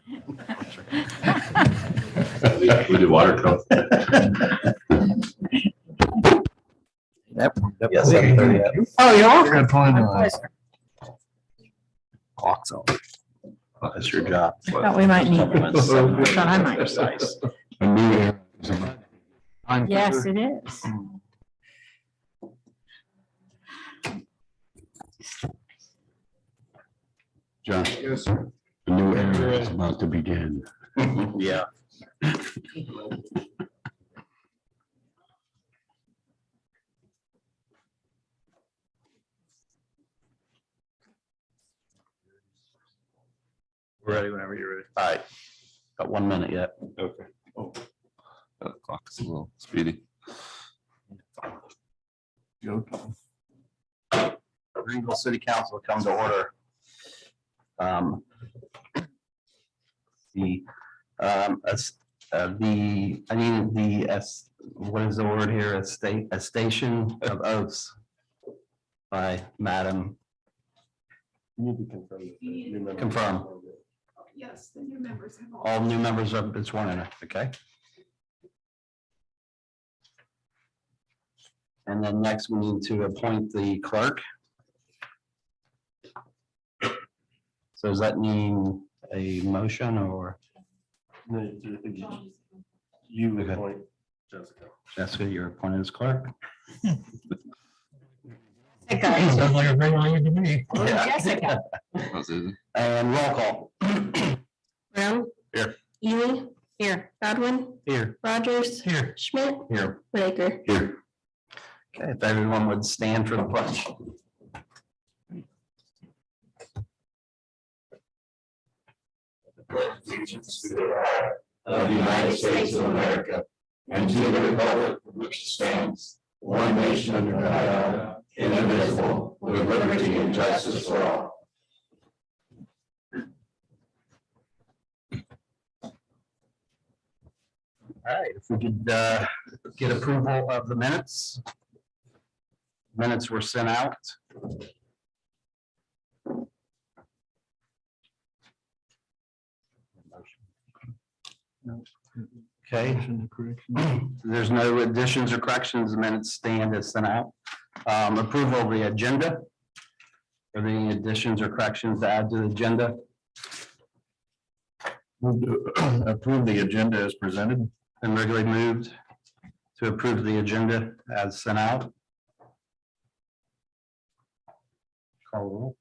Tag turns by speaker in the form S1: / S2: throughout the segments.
S1: We do watercolor.
S2: Yep.
S3: Yes, 7:30.
S2: Oh, you are?
S4: Good point.
S2: Clock's on.
S3: That's your job.
S5: Thought we might need.
S3: Compliments.
S5: Thought I might.
S3: Precise.
S5: Yes, it is.
S4: John, the new era is about to begin.
S3: Yeah.
S1: We're ready whenever you're ready.
S3: All right. Got 1 minute yet.
S1: Okay. Oh, that clock's a little speedy.
S3: Greenville City Council come to order. I needed what is the word here? A station of oaths by Madam.
S1: You need to confirm. that the new members-
S3: Confirm.
S6: Yes, the new members have
S3: All new members have been sworn in, okay? And then next we need to appoint the clerk. So does that mean a motion or
S1: No, I think you
S3: Okay.
S1: appoint Jessica.
S3: Jessica, you're appointed as clerk?
S4: Sounds like a great idea to me.
S5: Jessica.
S3: And roll call.
S7: Brown.
S1: Here.
S7: Ely. Here. Godwin.
S3: Here.
S7: Rogers.
S4: Here.
S7: Schmidt.
S3: Here.
S7: Whitaker.
S3: Here. Okay, if everyone would stand for the pledge.
S8: Of the United States of America and to the republic for which it stands, one nation under God, indivisible, with liberty and justice for all.
S3: All right, if we could get approval of the minutes. Minutes were sent out. Okay, there's no additions or corrections, the minutes stand as sent out. Approval of the agenda. Are there any additions or corrections to add to the agenda?
S4: Approve the agenda as presented.
S3: And regularly moved to approve the agenda as sent out. Call the roll.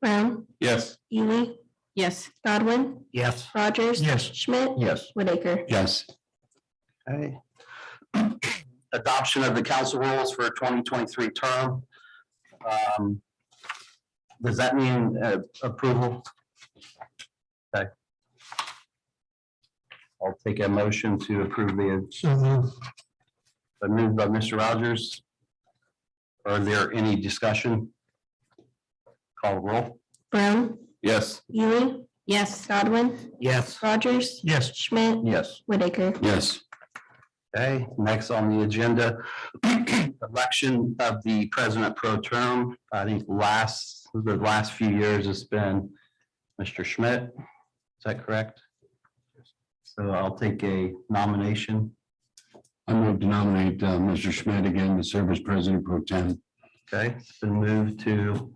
S7: Brown.
S1: Yes.
S7: Ely.
S5: Yes.
S7: Godwin.
S4: Yes.
S7: Rogers.
S4: Yes.
S7: Schmidt.
S4: Yes.
S7: Whitaker.
S4: Yes.
S3: Okay. Adoption of the council rules for 2023 term. Does that mean approval? Okay. I'll take a motion to approve the,
S4: So moved.
S3: moved by Mr. Rogers. Are there any discussion? Call the roll.
S7: Brown.
S1: Yes.
S7: Ely.
S5: Yes.
S7: Godwin.
S4: Yes.
S7: Rogers.
S4: Yes.
S7: Schmidt.
S3: Yes.
S7: Whitaker.
S4: Yes.
S3: Okay, next on the agenda, election of the president pro tem. I think the last few years it's been Mr. Schmidt. Is that correct? So I'll take a nomination.
S4: I move to nominate Mr. Schmidt again to serve as president pro tem.
S3: Okay, it's been moved to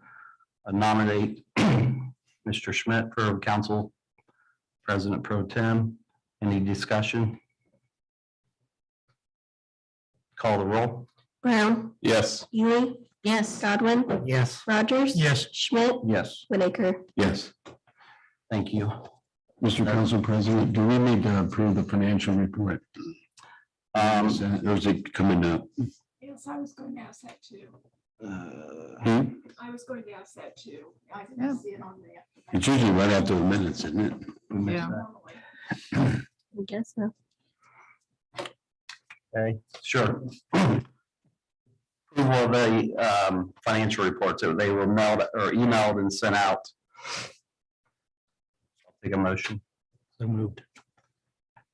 S3: nominate Mr. Schmidt for council president pro tem. Any discussion? Call the roll.
S7: Brown.
S1: Yes.
S7: Ely.
S5: Yes.
S7: Godwin.
S4: Yes.
S7: Rogers.
S4: Yes.
S7: Schmidt.
S3: Yes,
S7: Whitaker.
S4: Yes.
S3: thank you.
S4: Mr. Council President, do we need to approve the financial report? Or is it coming up?
S6: Yes, I was going to ask that too. I was going to ask that too. I didn't see it on there.
S4: It's usually right after the minutes, isn't it?
S3: We missed
S5: Yeah.
S3: that.
S7: I guess so.
S3: Okay, sure. Approval of the financial reports, so they were mailed or emailed and sent out. I'll take a motion.
S4: So moved.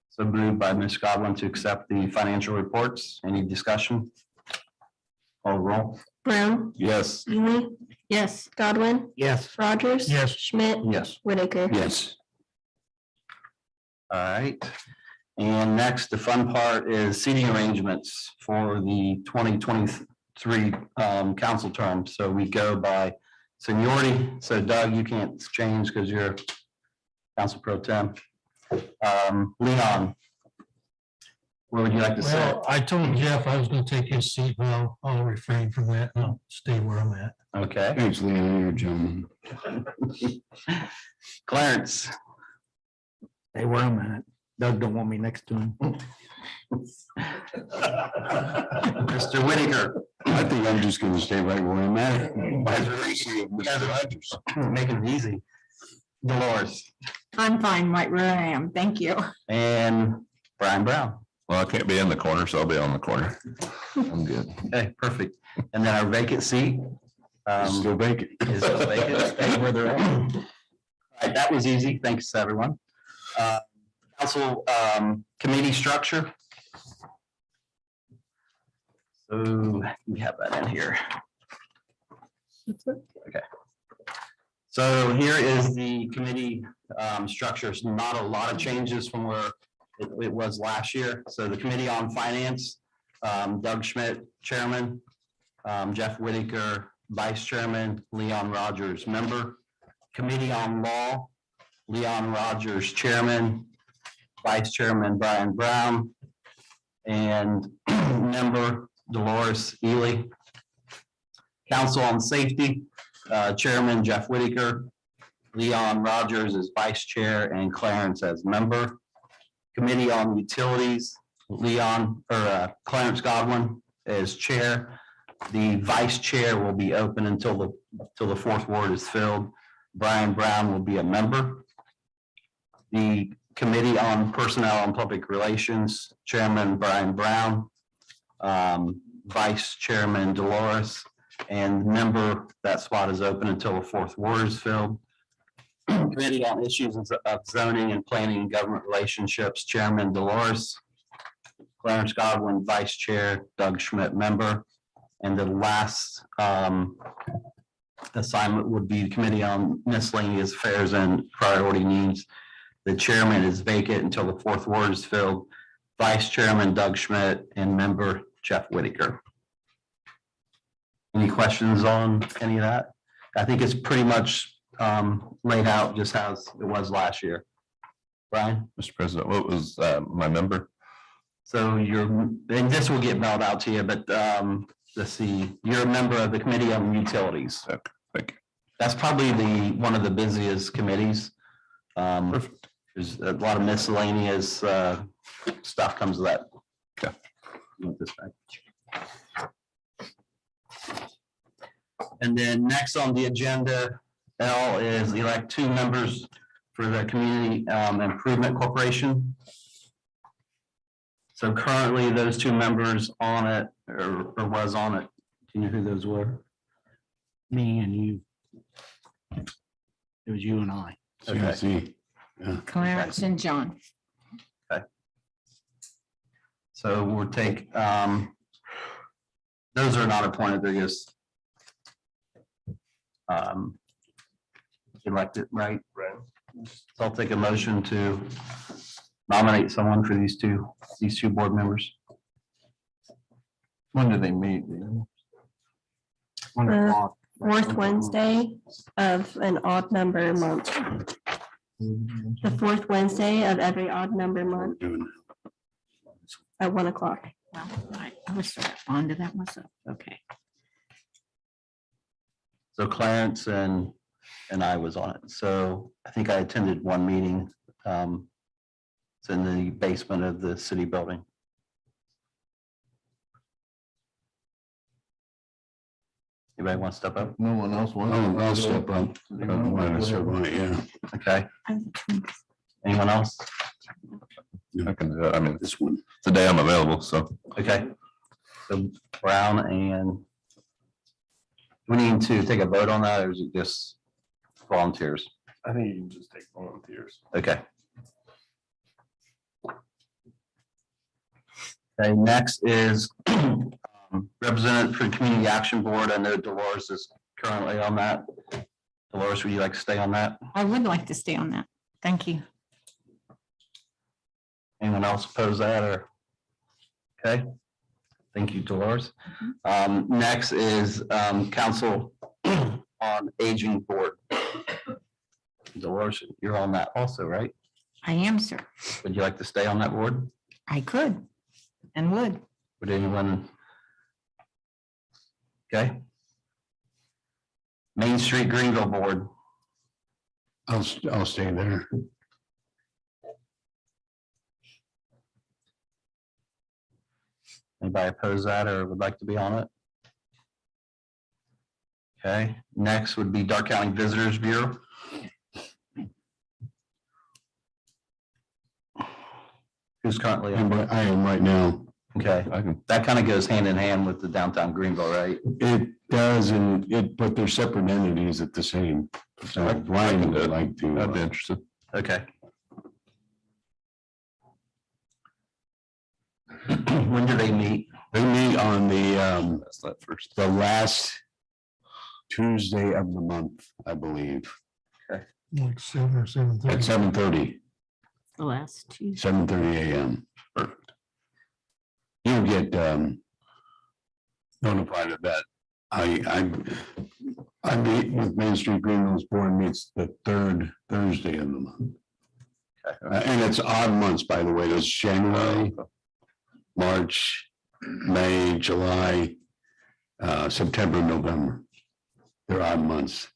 S3: So moved by Ms. Godwin to accept the financial reports. Any discussion? Call the roll.
S7: Brown.
S1: Yes.
S7: Ely.
S5: Yes.
S7: Godwin.
S4: Yes.
S7: Rogers.
S4: Yes.
S7: Schmidt.
S3: Yes.
S7: Whitaker.
S4: Yes.
S3: All right. And next, the fun part is seating arrangements for the 2023 council term. So we go by seniority. So Doug, you can't change because you're council pro tem. Leon, where would you like to sit?
S9: Well, I told Jeff I was gonna take his seat, but I'll refrain from that and I'll stay where I'm at.
S3: Okay.
S4: Thanks, Leon, you're a gentleman.
S3: Clarence,
S2: Hey, where I'm at. Doug don't want me next to him.
S3: Mr. Whitaker,
S4: I think I'm just gonna stay right where I'm at.
S3: make it easy. Dolores
S5: I'm fine right where I am. Thank you.
S3: and Brian Brown.
S1: Well, I can't be in the corner, so I'll be on the corner. I'm good.
S3: Okay, perfect. And then our vacant seat.
S4: Still vacant.
S3: Is still vacant. Stay where they're at. All right, that was easy. Thanks, everyone. Council committee structure. So we have that in here. Okay. So here is the committee structure. It's not a lot of changes from where it was last year. So the Committee on Finance, Doug Schmidt, Chairman, Jeff Whitaker, Vice Chairman, Leon Rogers, Member. Committee on Law, Leon Rogers, Chairman, Vice Chairman Brian Brown, and Member Dolores Ely. Council on Safety, Chairman Jeff Whitaker, Leon Rogers as Vice Chair, and Clarence as Member. Committee on Utilities, Clarence Godwin as Chair. The Vice Chair will be open until the fourth ward is filled. Brian Brown will be a member. The Committee on Personnel and Public Relations, Chairman Brian Brown, Vice Chairman Dolores, and member, that spot is open until the fourth ward is filled. Committee on Issues of Zoning and Planning and Government Relationships, Chairman Dolores, Clarence Godwin, Vice Chair, Doug Schmidt, member. And the last assignment would be the Committee on Miscellaneous Affairs and Priority Needs. The chairman is vacant until the fourth ward is filled. Vice Chairman Doug Schmidt and member Jeff Whitaker. Any questions on any of that? I think it's pretty much laid out just as it was last year. Brian?
S1: Mr. President, what was my member?
S3: So and this will get mailed out to you, but let's see, you're a member of the Committee on Utilities.
S1: Okay, thank you.
S3: That's probably one of the busiest committees.
S1: Perfect.
S3: There's a lot of miscellaneous stuff comes to that.
S1: Okay.
S3: With this back. And then next on the agenda, L is elect 2 members for the Community Improvement Corporation. So currently those 2 members on it or was on it. Do you know who those were?
S2: Me and you. It was you and I.
S3: Okay.
S4: See,
S5: Clarence and John.
S3: So we'll take, those are not appointed, they're just elected, right? Right. So I'll take a motion to nominate someone for these two board members.
S1: When do they meet?
S2: 1 o'clock.
S7: Fourth Wednesday of an odd number month. The fourth Wednesday of every odd number month
S4: doing
S7: at 1 o'clock.
S5: Well, I was on to that myself. Okay.
S3: So Clarence and I was on it. So I think I attended one meeting. It's in the basement of the city building. Anybody want to step up?
S4: No one else wants. Oh, I'll step up. Yeah.
S3: Okay. Anyone else?
S1: I can do it. I mean,
S4: This one.
S1: today I'm available, so.
S3: Okay. So Brown and we need to take a vote on that, or is it just volunteers?
S1: I think you can just take volunteers.
S3: Okay. Okay, next is representative for the Community Action Board. I know Dolores is currently on that. Dolores, would you like to stay on that?
S5: I would like to stay on that. Thank you.
S3: Anyone else oppose that or? Okay. Thank you, Dolores. Next is Council on Aging Board. Dolores, you're on that also, right?
S5: I am, sir.
S3: Would you like to stay on that board?
S5: I could and would.
S3: Would anyone? Okay. Main Street Greenville Board.
S4: I'll stay there.
S3: Anybody oppose that or would like to be on it? Okay, next would be Dark County Visitors Bureau. Who's currently on?
S4: I am right now.
S3: Okay,
S1: I can,
S3: that kind of goes hand in hand with the downtown Greenville, right?
S4: It does, but they're separate entities at the same. So Brian would like to.
S1: I'd be interested.
S3: Okay. When do they meet?
S4: They meet on
S1: That's that first.
S4: the last Tuesday of the month, I believe,
S9: Like 7 or
S4: at
S9: 7:30.
S4: 7:30,
S5: The last two.
S4: 7:30 a.m. Perfect. You'll get notified of that. I meet with Main Street Greenville's board meets the third Thursday of the month. And it's odd months, by the way. There's January, March, May, July, September, November. They're odd months.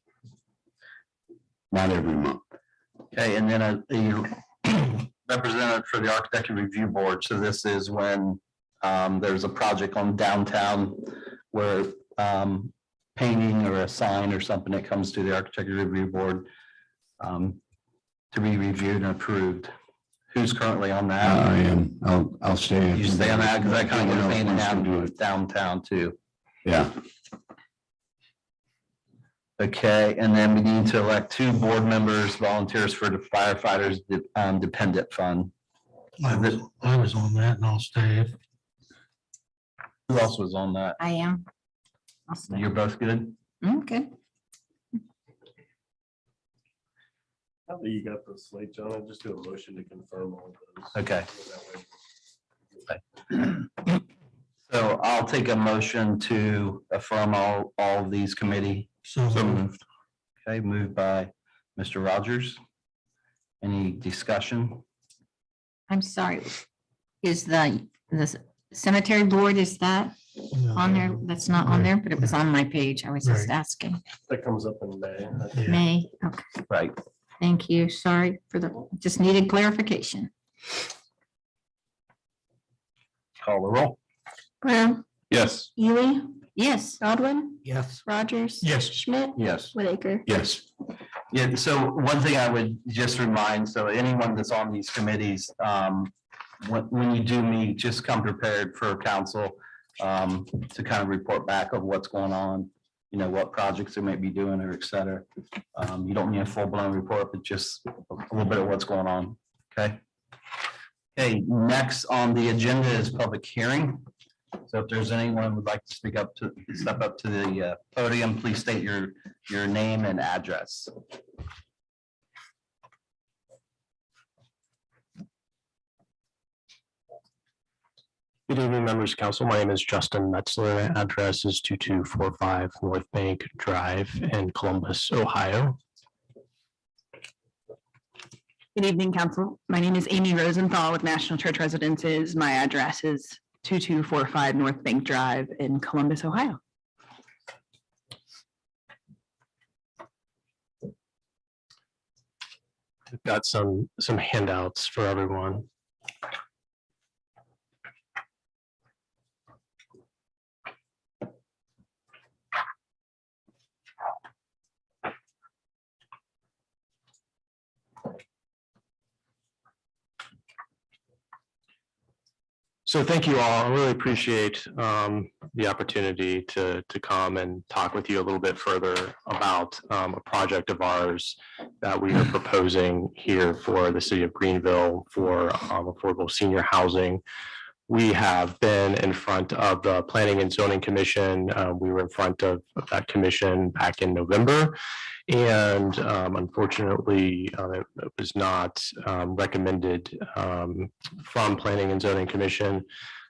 S4: Not every month.
S3: Okay, and then a representative for the Architecture Review Board. So this is when there's a project on downtown where painting or a sign or something that comes to the Architecture Review Board to be reviewed and approved. Who's currently on that?
S4: I am. I'll stay.
S3: You stay on that because that kind of goes hand in
S4: Wants to
S3: hand
S4: do
S3: with
S4: it.
S3: downtown too.
S4: Yeah.
S3: Okay, and then we need to elect 2 board members, volunteers for the firefighters dependent fund.
S9: I was on that and I'll stay.
S3: Who else was on that?
S5: I am. I'll stay.
S3: You're both good?
S5: Okay.
S8: Now that you got the slate, John, I'll just do a motion to confirm all of those.
S3: Okay.
S8: That way.
S3: So I'll take a motion to affirm all of these committee.
S9: So
S3: moved. Okay, moved by Mr. Rogers. Any discussion?
S5: I'm sorry. Is the cemetery board, is that on there? That's not on there, but it was on my page. I was just
S9: Right.
S5: asking.
S8: That comes up in May.
S5: May, okay,
S3: Right.
S5: thank you. Sorry for just needed clarification.
S3: Call the roll.
S7: Brown,
S1: Yes.
S7: Ely,
S5: Yes,
S7: Godwin,
S2: Yes.
S7: Rogers.
S9: Yes.
S7: Schmidt,
S3: Yes.
S7: Whitaker.
S4: Yes.
S3: Yeah, so one thing I would just remind, so anyone that's on these committees, when you do meet, just come prepared for council to kind of report back of what's going on, you know, what projects they might be doing or et cetera. You don't need a full blown report, but just a little bit of what's going on, okay? Okay, next on the agenda is public hearing. So if there's anyone who would like to step up to the podium, please state your name and address.
S10: Good evening, members of council. My name is Justin Metzler. Address is 2245 North Bank Drive in Columbus, Ohio.
S11: Good evening, council. My name is Amy Rosenthal with National Church Residences. My address is 2245 North Bank Drive in Columbus, Ohio.
S10: We've got some handouts for everyone. So thank you all. I really appreciate the opportunity to come and talk with you a little bit further about a project of ours that we are proposing here for the city of Greenville for affordable senior housing. we have been in front of the Planning and Zoning Commission. We were in front of that commission back in November. And unfortunately, it was not recommended from Planning and Zoning Commission.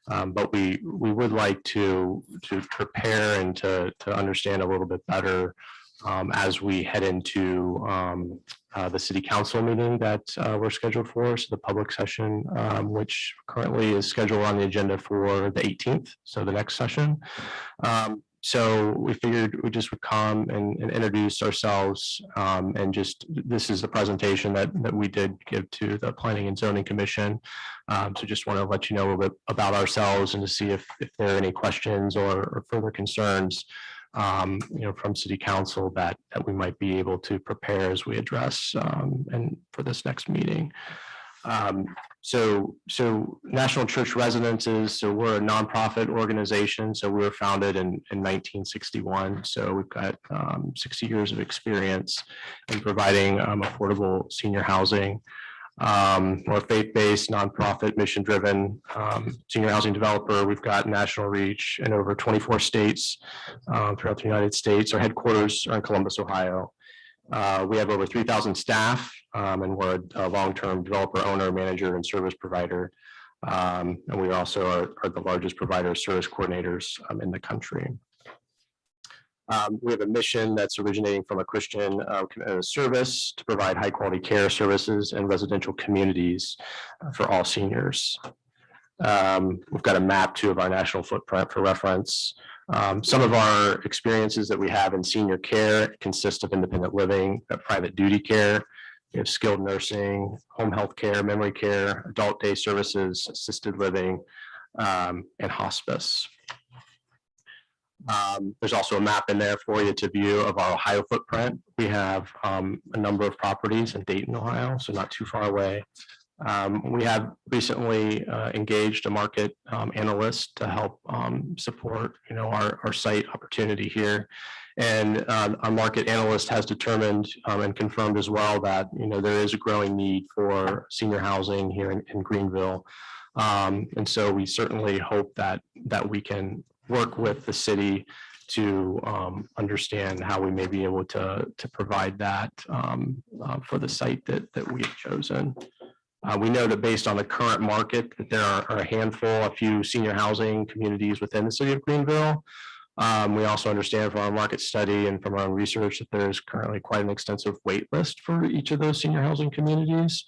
S10: But we would like to prepare and to understand a little bit better as we head into the city council meeting that we're scheduled for, so the public session, which currently is scheduled on the agenda for the 18th, so the next session. So we figured we just would come and introduce ourselves, and just, this is the presentation that we did give to the Planning and Zoning Commission. So just want to let you know a little bit about ourselves and to see if there are any questions or further concerns from City Council that we might be able to prepare as we address and for this next meeting. So National Church Residences, so we're a nonprofit organization. So we were founded in 1961. So we've got 60 years of experience in providing affordable senior housing. We're a faith-based, nonprofit, mission-driven senior housing developer. We've got national reach in over 24 states throughout the United States. Our headquarters are in Columbus, Ohio. We have over 3,000 staff, and we're a long-term developer, owner, manager, and service provider. And we also are the largest provider of service coordinators in the country. We have a mission that's originating from a Christian service to provide high-quality care services and residential communities for all seniors. We've got a map too of our national footprint for reference. Some of our experiences that we have in senior care consist of independent living, private duty care. We have skilled nursing, home health care, memory care, adult day services, assisted living, and hospice. There's also a map in there for you to view of our Ohio footprint. We have a number of properties in Dayton, Ohio, so not too far away. We have recently engaged a market analyst to help support, our site opportunity here. And our market analyst has determined and confirmed as well that, there is a growing need for senior housing here in Greenville. And so we certainly hope that we can work with the city to understand how we may be able to provide that for the site that we have chosen. We know that based on the current market, that there are a few senior housing communities within the city of Greenville. We also understand from our market study and from our own research that there's currently quite an extensive wait list for each of those senior housing communities.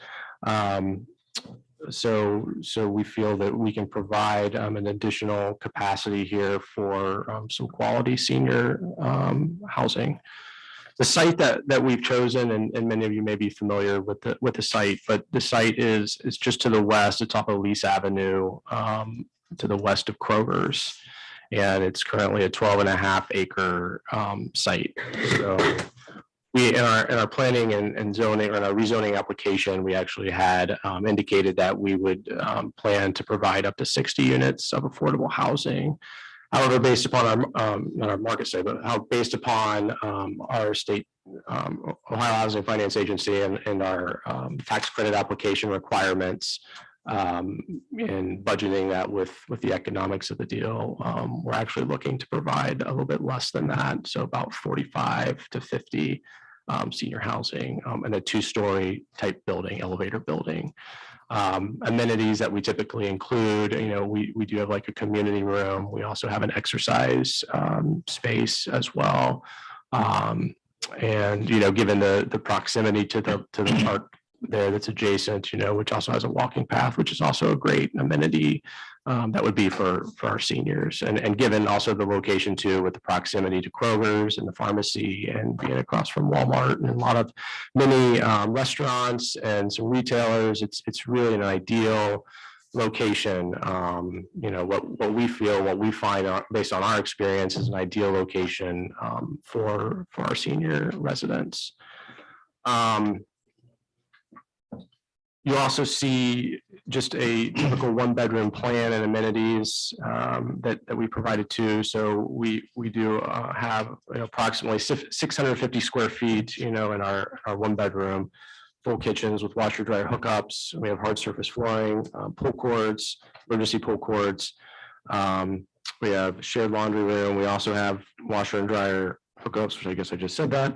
S10: So we feel that we can provide an additional capacity here for some quality senior housing. The site that we've chosen, and many of you may be familiar with the site, but the site is just to the west, it's off of Lease Avenue, to the west of Kroger's, and it's currently a 12.5 acre site. So we in our planning and zoning, or in our rezoning application, we actually had indicated that we would plan to provide up to 60 units of affordable housing. However, based upon not our market study, but based upon our state Ohio Housing and Finance Agency and our tax credit application requirements, and budgeting that with the economics of the deal, we're actually looking to provide a little bit less than that, so about 45 to 50 senior housing and a 2-story type building, elevator building. Amenities that we typically include, we do have like a community room. We also have an exercise space as well. And, given the proximity to the park there that's adjacent, which also has a walking path, which is also a great amenity that would be for our seniors. And given also the location too, with the proximity to Kroger's and the pharmacy and being across from Walmart and a lot of many restaurants and some retailers, it's really an ideal location. What we find based on our experience is an ideal location for our senior residents. You also see just a typical 1-bedroom plan and amenities that we provided too. So we do have approximately 650 square feet, in our 1-bedroom. full kitchens with washer dryer hookups. We have hard surface flooring, pull cords, emergency pull cords. We have shared laundry room. We also have washer and dryer hookups, which I guess I just said that.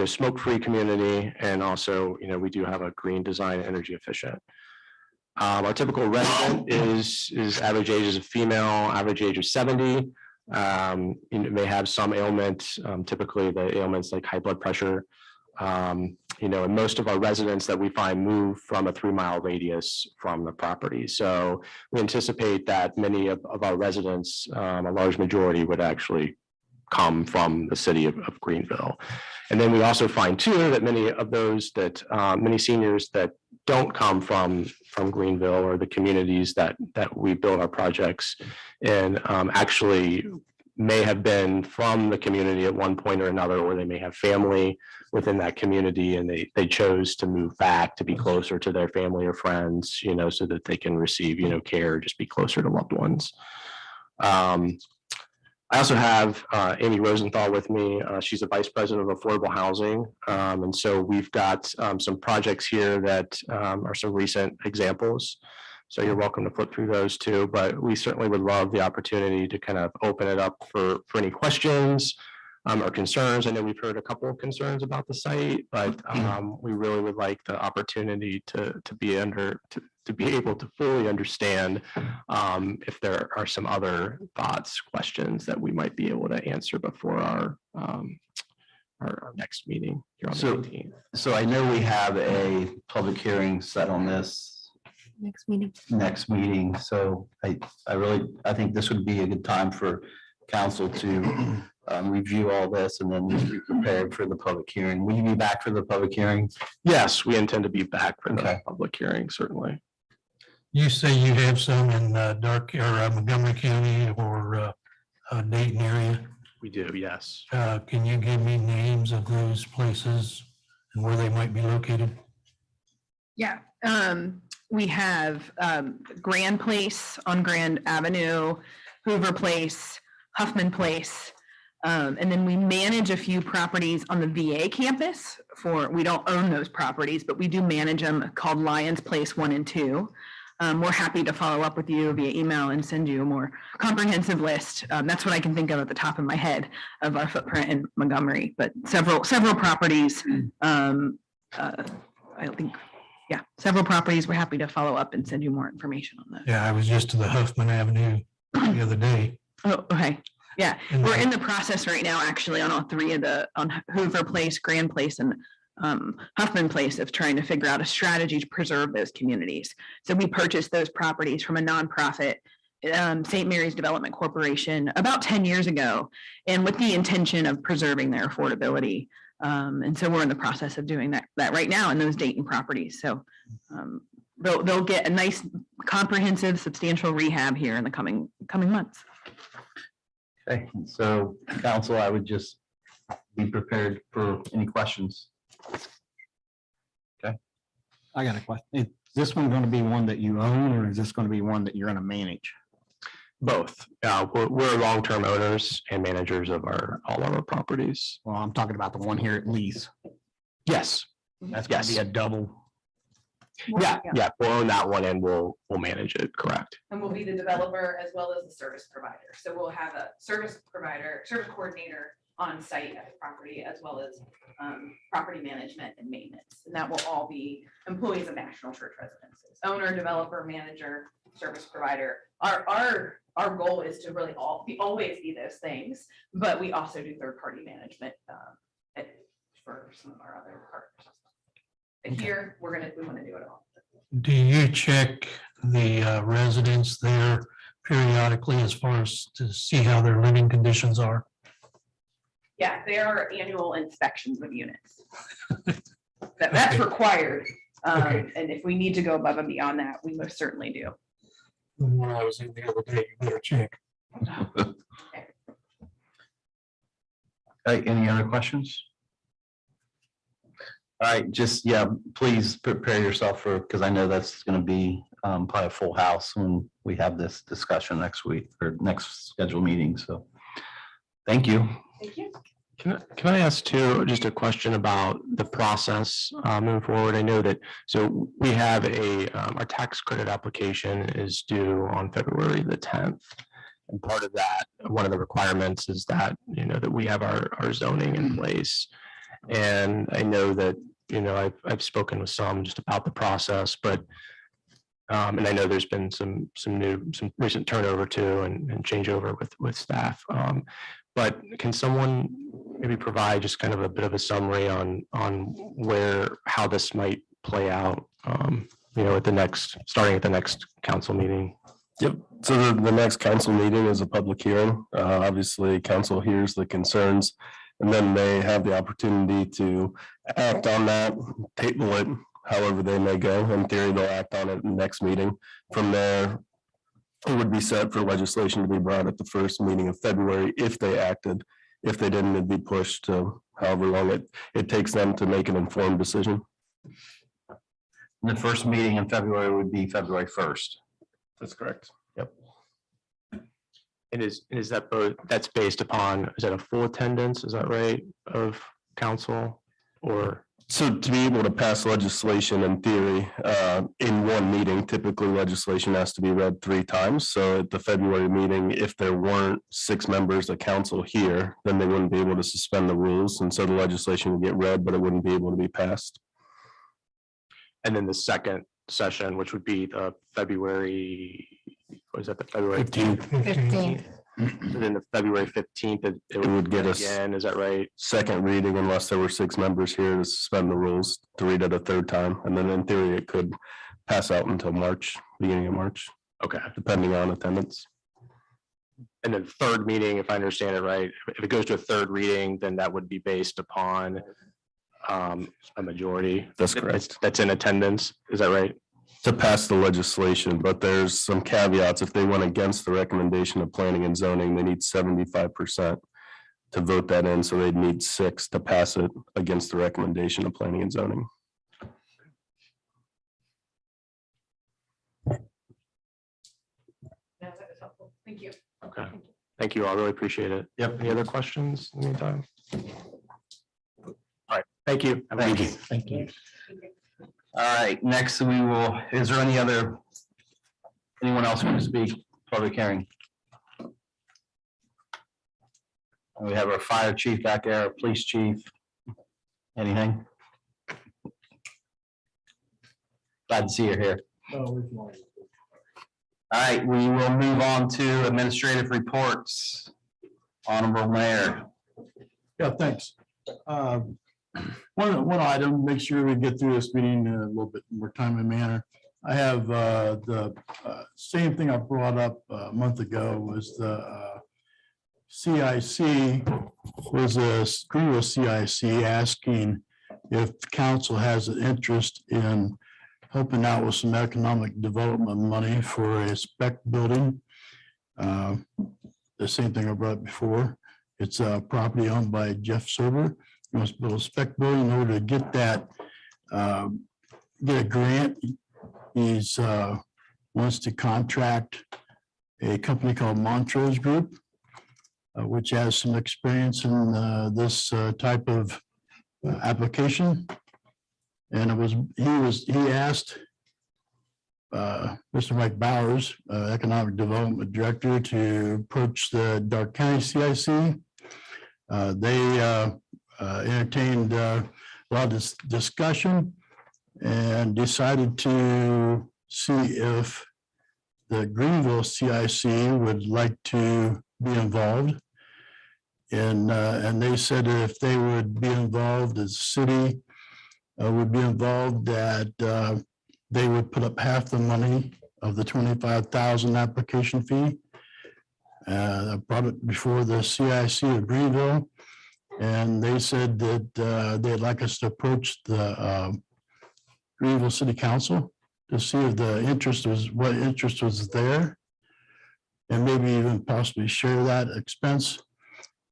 S10: Smoke-free community, and also, we do have a green design, energy efficient. Our typical resident is average age is a female, average age of 70. May have some ailment, typically the ailments like high blood pressure. And most of our residents that we find move from a 3-mile radius from the property. So we anticipate that many of our residents, a large majority, would actually come from the city of Greenville. And then we also find too that many of those that many seniors that don't come from Greenville or the communities that we build our projects in actually may have been from the community at one point or another, or they may have family within that community and they chose to move back to be closer to their family or friends, so that they can receive, care, just be closer to loved ones. I also have Amy Rosenthal with me. She's a vice president of affordable housing. And so we've got some projects here that are some recent examples. So you're welcome to flip through those too, but we certainly would love the opportunity to kind of open it up for any questions or concerns. I know we've heard a couple of concerns about the site, but we really would like the opportunity to be able to fully understand if there are some other thoughts, questions that we might be able to answer before our next meeting here on the 18th.
S3: So I know we have a public hearing set on this
S7: Next meeting.
S3: So I think this would be a good time for council to review all this and then be prepared for the public hearing. Will you be back for the public hearing?
S10: Yes, we intend to be back for the public hearing, certainly.
S9: You say you have some in Montgomery County or Dayton area.
S10: We do, yes.
S9: Can you give me names of those places and where they might be located?
S11: Yeah, we have Grand Place on Grand Avenue, Hoover Place, Huffman Place. And then we manage a few properties on the VA campus we don't own those properties, but we do manage them, called Lions Place 1 and 2. We're happy to follow up with you via email and send you a more comprehensive list. That's what I can think of at the top of my head of our footprint in Montgomery, but several properties. Several properties. We're happy to follow up and send you more information on that.
S9: Yeah, I was just to the Huffman Avenue the other day.
S11: Oh, okay. Yeah, we're in the process right now, actually, on all three on Hoover Place, Grand Place, and Huffman Place, of trying to figure out a strategy to preserve those communities. So we purchased those properties from a nonprofit, St. Mary's Development Corporation, about 10 years ago, and with the intention of preserving their affordability. And so we're in the process of doing that right now in those Dayton properties. So they'll get a nice, comprehensive, substantial rehab here in the coming months.
S3: Okay, so council, I would just be prepared for any questions. Okay.
S2: I got a question. Is this one going to be one that you own, or is this going to be one that you're going to manage?
S10: Both. We're long-term owners and managers of all of our properties.
S2: Well, I'm talking about the one here at lease.
S10: Yes.
S2: That's going to be a double.
S10: Yeah. We'll own that one and we'll manage it. Correct.
S12: And we'll be the developer as well as the service provider. So we'll have a service coordinator on site at the property, as well as property management and maintenance. And that will all be employees of National Church Residences, owner, developer, manager, service provider. Our goal is to really always be those things, but we also do third-party management for some of our other partners. But here, we want to do it all.
S9: Do you check the residents there periodically as far as to see how their living conditions are?
S12: Yeah, there are annual inspections of units. That's required.
S9: Okay.
S12: And if we need to go above and beyond that, we most certainly do.
S9: When I was in the other day, you better check.
S3: Okay, any other questions? All right, please prepare yourself because I know that's going to be probably a full house when we have this discussion next week or next scheduled meeting. So thank you.
S12: Thank you.
S10: Can I ask too, just a question about the process moving forward? I know that, so we have our tax credit application is due on February the 10th. And part of that, one of the requirements is that, that we have our zoning in place. And I know that, I've spoken with some just about the process, but and I know there's been some recent turnover too and changeover with staff. But can someone maybe provide just kind of a bit of a summary on how this might play out, starting at the next council meeting?
S8: Yep. So the next council meeting is a public hearing. Obviously, council hears the concerns, and then they have the opportunity to act on that, table it, however they may go. In theory, they'll act on it in the next meeting. From there, it would be set for legislation to be brought at the first meeting of February if they acted. If they didn't, it'd be pushed to however long it takes them to make an informed decision.
S3: The first meeting in February would be February 1st.
S8: That's correct.
S3: Yep.
S10: And is that that's based upon, is that a full attendance? Is that right, of council or?
S8: So to be able to pass legislation in theory, in one meeting, typically legislation has to be read 3 times. So at the February meeting, if there weren't 6 members of council here, then they wouldn't be able to suspend the rules. And so the legislation would get read, but it wouldn't be able to be passed.
S10: And then the second session, which would be the February, was that the February
S5: 15th.
S10: And then the February 15th, it
S8: would get us
S10: again, is that right?
S8: Second reading unless there were 6 members here to suspend the rules to read it a 3rd time. And then in theory, it could pass out until March, beginning of March,
S10: Okay.
S8: depending on attendance.
S10: And then 3rd meeting, if I understand it right, if it goes to a 3rd reading, then that would be based upon a majority.
S8: That's correct.
S10: That's in attendance. Is that right?
S8: To pass the legislation, but there's some caveats. If they went against the recommendation of planning and zoning, they need 75% to vote that in. So they'd need 6 to pass it against the recommendation of planning and zoning.
S12: No, that was helpful. Thank you.
S10: Okay. Thank you all. Really appreciate it.
S3: Yep.
S10: Any other questions in the meantime? All right. Thank you.
S3: Thank you.
S2: Thank you.
S3: All right, next anyone else want to speak? Public hearing. We have our fire chief back there, our police chief. Anything? Glad to see you here. All right, we will move on to administrative reports. Honorable Mayor.
S13: Yeah, thanks. One item, make sure we get through this meeting in a little bit more timely manner. I have the same thing I brought up a month ago was the CIC, was a Greenville CIC asking if council has an interest in helping out with some economic development money for a spec building. The same thing I brought up before. It's a property owned by Jeff Serber. He wants to build a spec building. In order to get that, get a grant, he's wants to contract a company called Montrose Group, which has some experience in this type of application. And he asked Mr. Mike Bowers, Economic Development Director, to approach the Dark County CIC. They entertained a lot of discussion and decided to see if the Greenville CIC would like to be involved. And they said if they would be involved, as city would be involved, that they would put up half the money of the $25,000 application fee. I brought it before the CIC of Greenville, and they said that they'd like us to approach the Greenville City Council to see if the interest was, what interest was there, and maybe even possibly share that expense.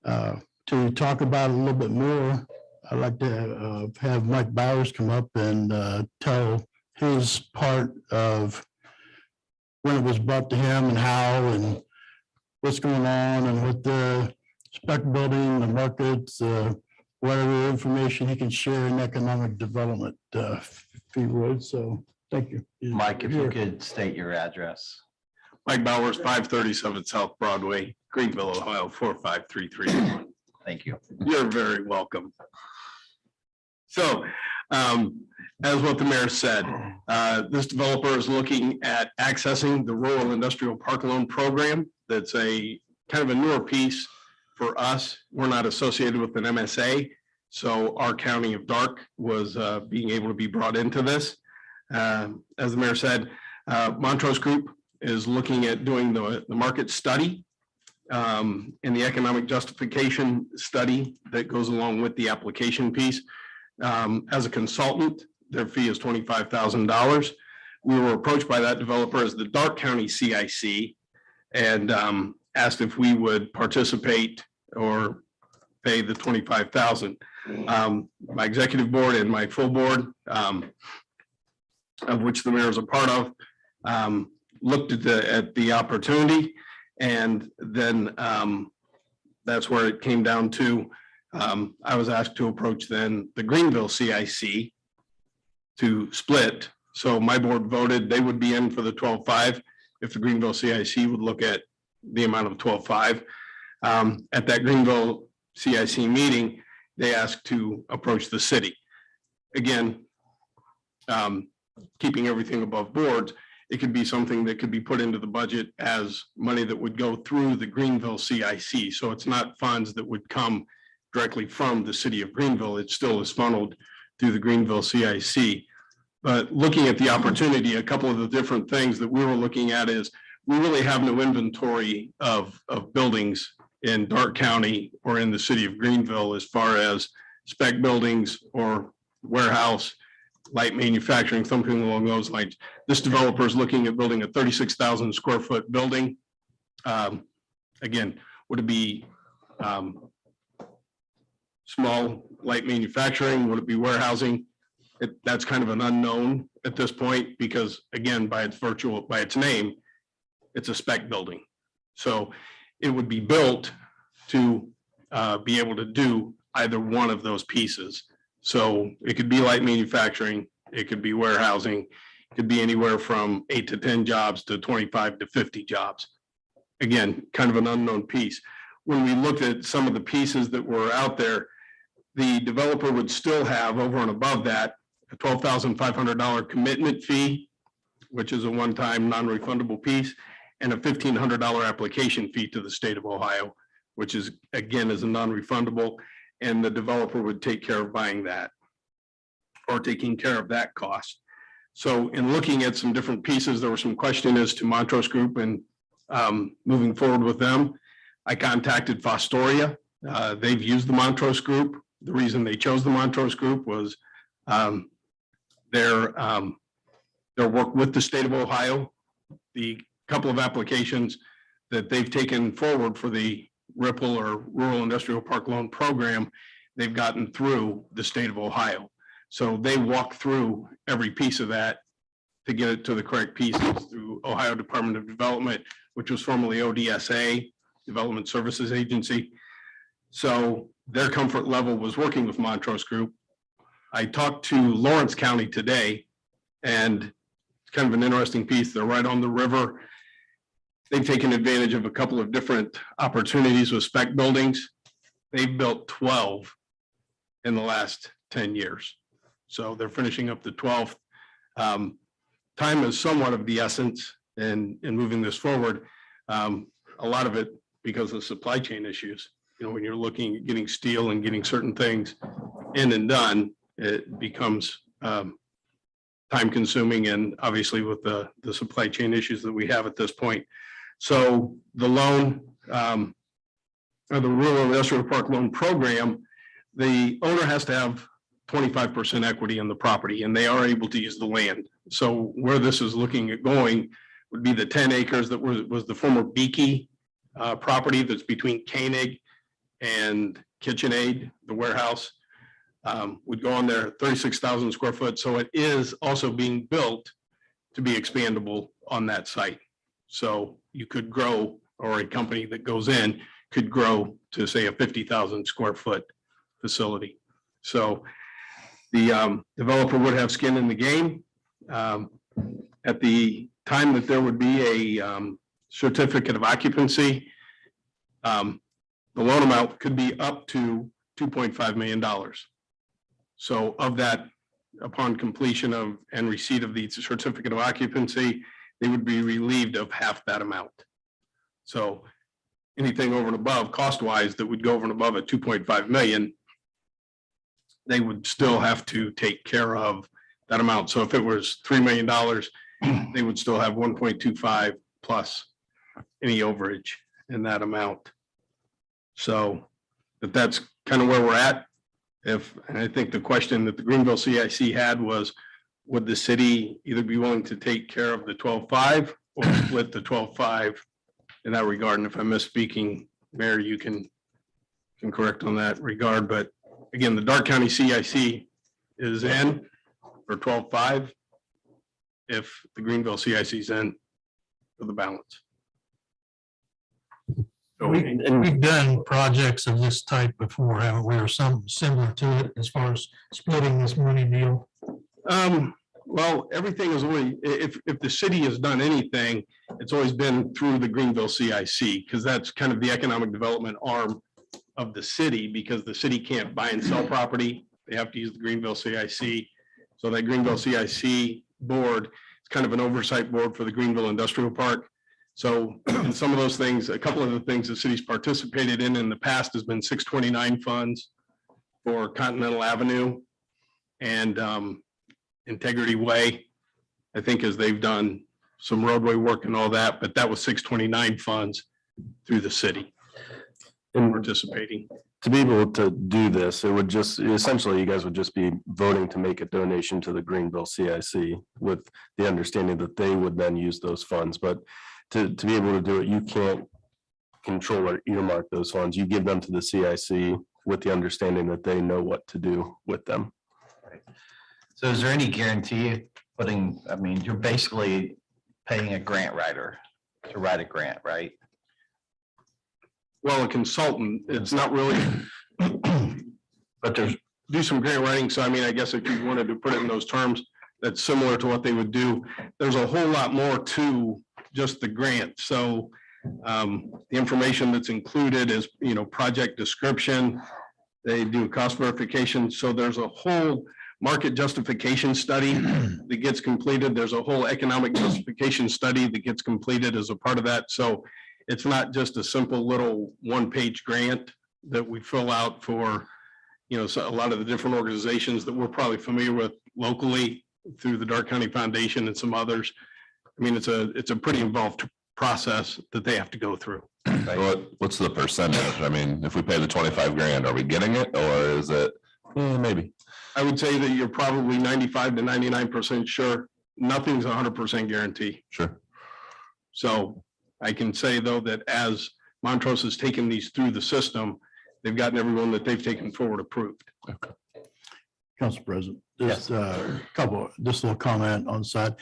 S13: To talk about it a little bit more, I'd like to have Mike Bowers come up and tell his part of when it was brought to him and how and what's going on and what the spec building, the markets, whatever information he can share in economic development, if he would. So thank you.
S3: Mike, if you could state your address.
S14: Mike Bowers, 537 South Broadway, Greenville, Ohio, 45331.
S3: Thank you.
S14: You're very welcome. So, as what the mayor said, this developer is looking at accessing the Rural Industrial Park Loan Program. That's a kind of a newer piece for us. We're not associated with an MSA, so our county of Dark was being able to be brought into this. As the mayor said, Montrose Group is looking at doing the market study and the economic justification study that goes along with the application piece. As a consultant, their fee is $25,000. We were approached by that developer as the Dark County CIC and asked if we would participate or pay the $25,000. My executive board and my full board, of which the mayor is a part of, looked at the opportunity, and then that's where it came down to. I was asked to approach then the Greenville CIC to split. So my board voted they would be in for the 12.5 if the Greenville CIC would look at the amount of 12.5. At that Greenville CIC meeting, they asked to approach the city. Again, keeping everything above board, it could be something that could be put into the budget as money that would go through the Greenville CIC. So it's not funds that would come directly from the city of Greenville. It still is funneled through the Greenville CIC. But looking at the opportunity, a couple of the different things that we were looking at is we really have no inventory of buildings in Dark County or in the city of Greenville as far as spec buildings or warehouse, light manufacturing, something along those lines. This developer is looking at building a 36,000 square foot building. Again, would it be small light manufacturing? Would it be warehousing? That's kind of an unknown at this point because, again, by its name, it's a spec building. So it would be built to be able to do either one of those pieces. So it could be light manufacturing, it could be warehousing, it could be anywhere from 8 to 10 jobs to 25 to 50 jobs. Again, kind of an unknown piece. When we looked at some of the pieces that were out there, the developer would still have over and above that a $12,500 commitment fee, which is a one-time non-refundable piece, and a $1,500 application fee to the state of Ohio, which is, again, is a non-refundable, and the developer would take care of buying that or taking care of that cost. So in looking at some different pieces, there were some questions as to Montrose Group and moving forward with them. I contacted Fostoria. They've used the Montrose Group. The reason they chose the Montrose Group was their work with the state of Ohio. The couple of applications that they've taken forward for the Ripple or Rural Industrial Park Loan Program, they've gotten through the state of Ohio. So they walk through every piece of that to get it to the correct pieces through Ohio Department of Development, which was formerly ODSA, Development Services Agency. So their comfort level was working with Montrose Group. I talked to Lawrence County today, and it's kind of an interesting piece. They're right on the river. They've taken advantage of a couple of different opportunities with spec buildings. They've built 12 in the last 10 years. So they're finishing up the 12th. Time is somewhat of the essence in moving this forward. A lot of it because of supply chain issues. You know, when you're looking at getting steel and getting certain things in and done, it becomes time consuming, and obviously with the supply chain issues that we have at this point. So the loan, or the Rural Industrial Park Loan Program, the owner has to have 25% equity in the property, and they are able to use the land. So where this is looking at going would be the 10 acres that was the former Beaky property that's between Koenig and KitchenAid, the warehouse, would go on there, 36,000 square foot. So it is also being built to be expandable on that site. So you could grow, or a company that goes in could grow to say a 50,000 square foot facility. So the developer would have skin in the game. At the time that there would be a certificate of occupancy, the loan amount could be up to $2.5 million. So of that, upon completion of and receipt of the certificate of occupancy, they would be relieved of half that amount. So anything over and above cost-wise that would go over and above at 2.5 million, they would still have to take care of that amount. So if it was $3 million, they would still have 1.25 plus any overage in that amount. So that's kind of where we're at. And I think the question that the Greenville CIC had was, would the city either be willing to take care of the 12.5 or split the 12.5 in that regard? And if I'm misspeaking, Mayor, you can correct on that regard. But again, the Darke County CIC is in for 12.5 if the Greenville CIC is in for the balance.
S9: We've done projects of this type before, haven't we, or something similar to it as far as splitting this money deal?
S14: Well, everything is only, if the city has done anything, it's always been through the Greenville CIC, because that's kind of the economic development arm of the city, because the city can't buy and sell property. They have to use the Greenville CIC. So that Greenville CIC board is kind of an oversight board for the Greenville Industrial Park. So in some of those things, a couple of the things the city's participated in the past has been 629 funds for Continental Avenue and Integrity Way, I think, as they've done some roadway work and all that, but that was 629 funds through the city and participating.
S10: To be able to do this, it would just, essentially, you guys would just be voting to make a donation to the Greenville CIC with the understanding that they would then use those funds. But to be able to do it, you can't control or earmark those funds. You give them to the CIC with the understanding that they know what to do with them.
S3: So is there any guarantee putting, I mean, you're basically paying a grant writer to write a grant, right?
S14: Well, a consultant, it's not really,
S3: but there's
S14: do some grant writing. So I mean, I guess if you wanted to put it in those terms, that's similar to what they would do. There's a whole lot more to just the grant. So the information that's included is, project description. They do cost verification. So there's a whole market justification study that gets completed. There's a whole economic justification study that gets completed as a part of that. So it's not just a simple little one-page grant that we fill out for, so a lot of the different organizations that we're probably familiar with locally through the Darke County Foundation and some others. I mean, it's a pretty involved process that they have to go through.
S1: What's the percentage? I mean, if we pay the 25 grand, are we getting it, or is it maybe?
S14: I would say that you're probably 95 to 99% sure. Nothing's 100% guarantee.
S1: Sure.
S14: So I can say, though, that as Montrose has taken these through the system, they've gotten everyone that they've taken forward approved.
S1: Okay.
S13: Council President, just this little comment on the side.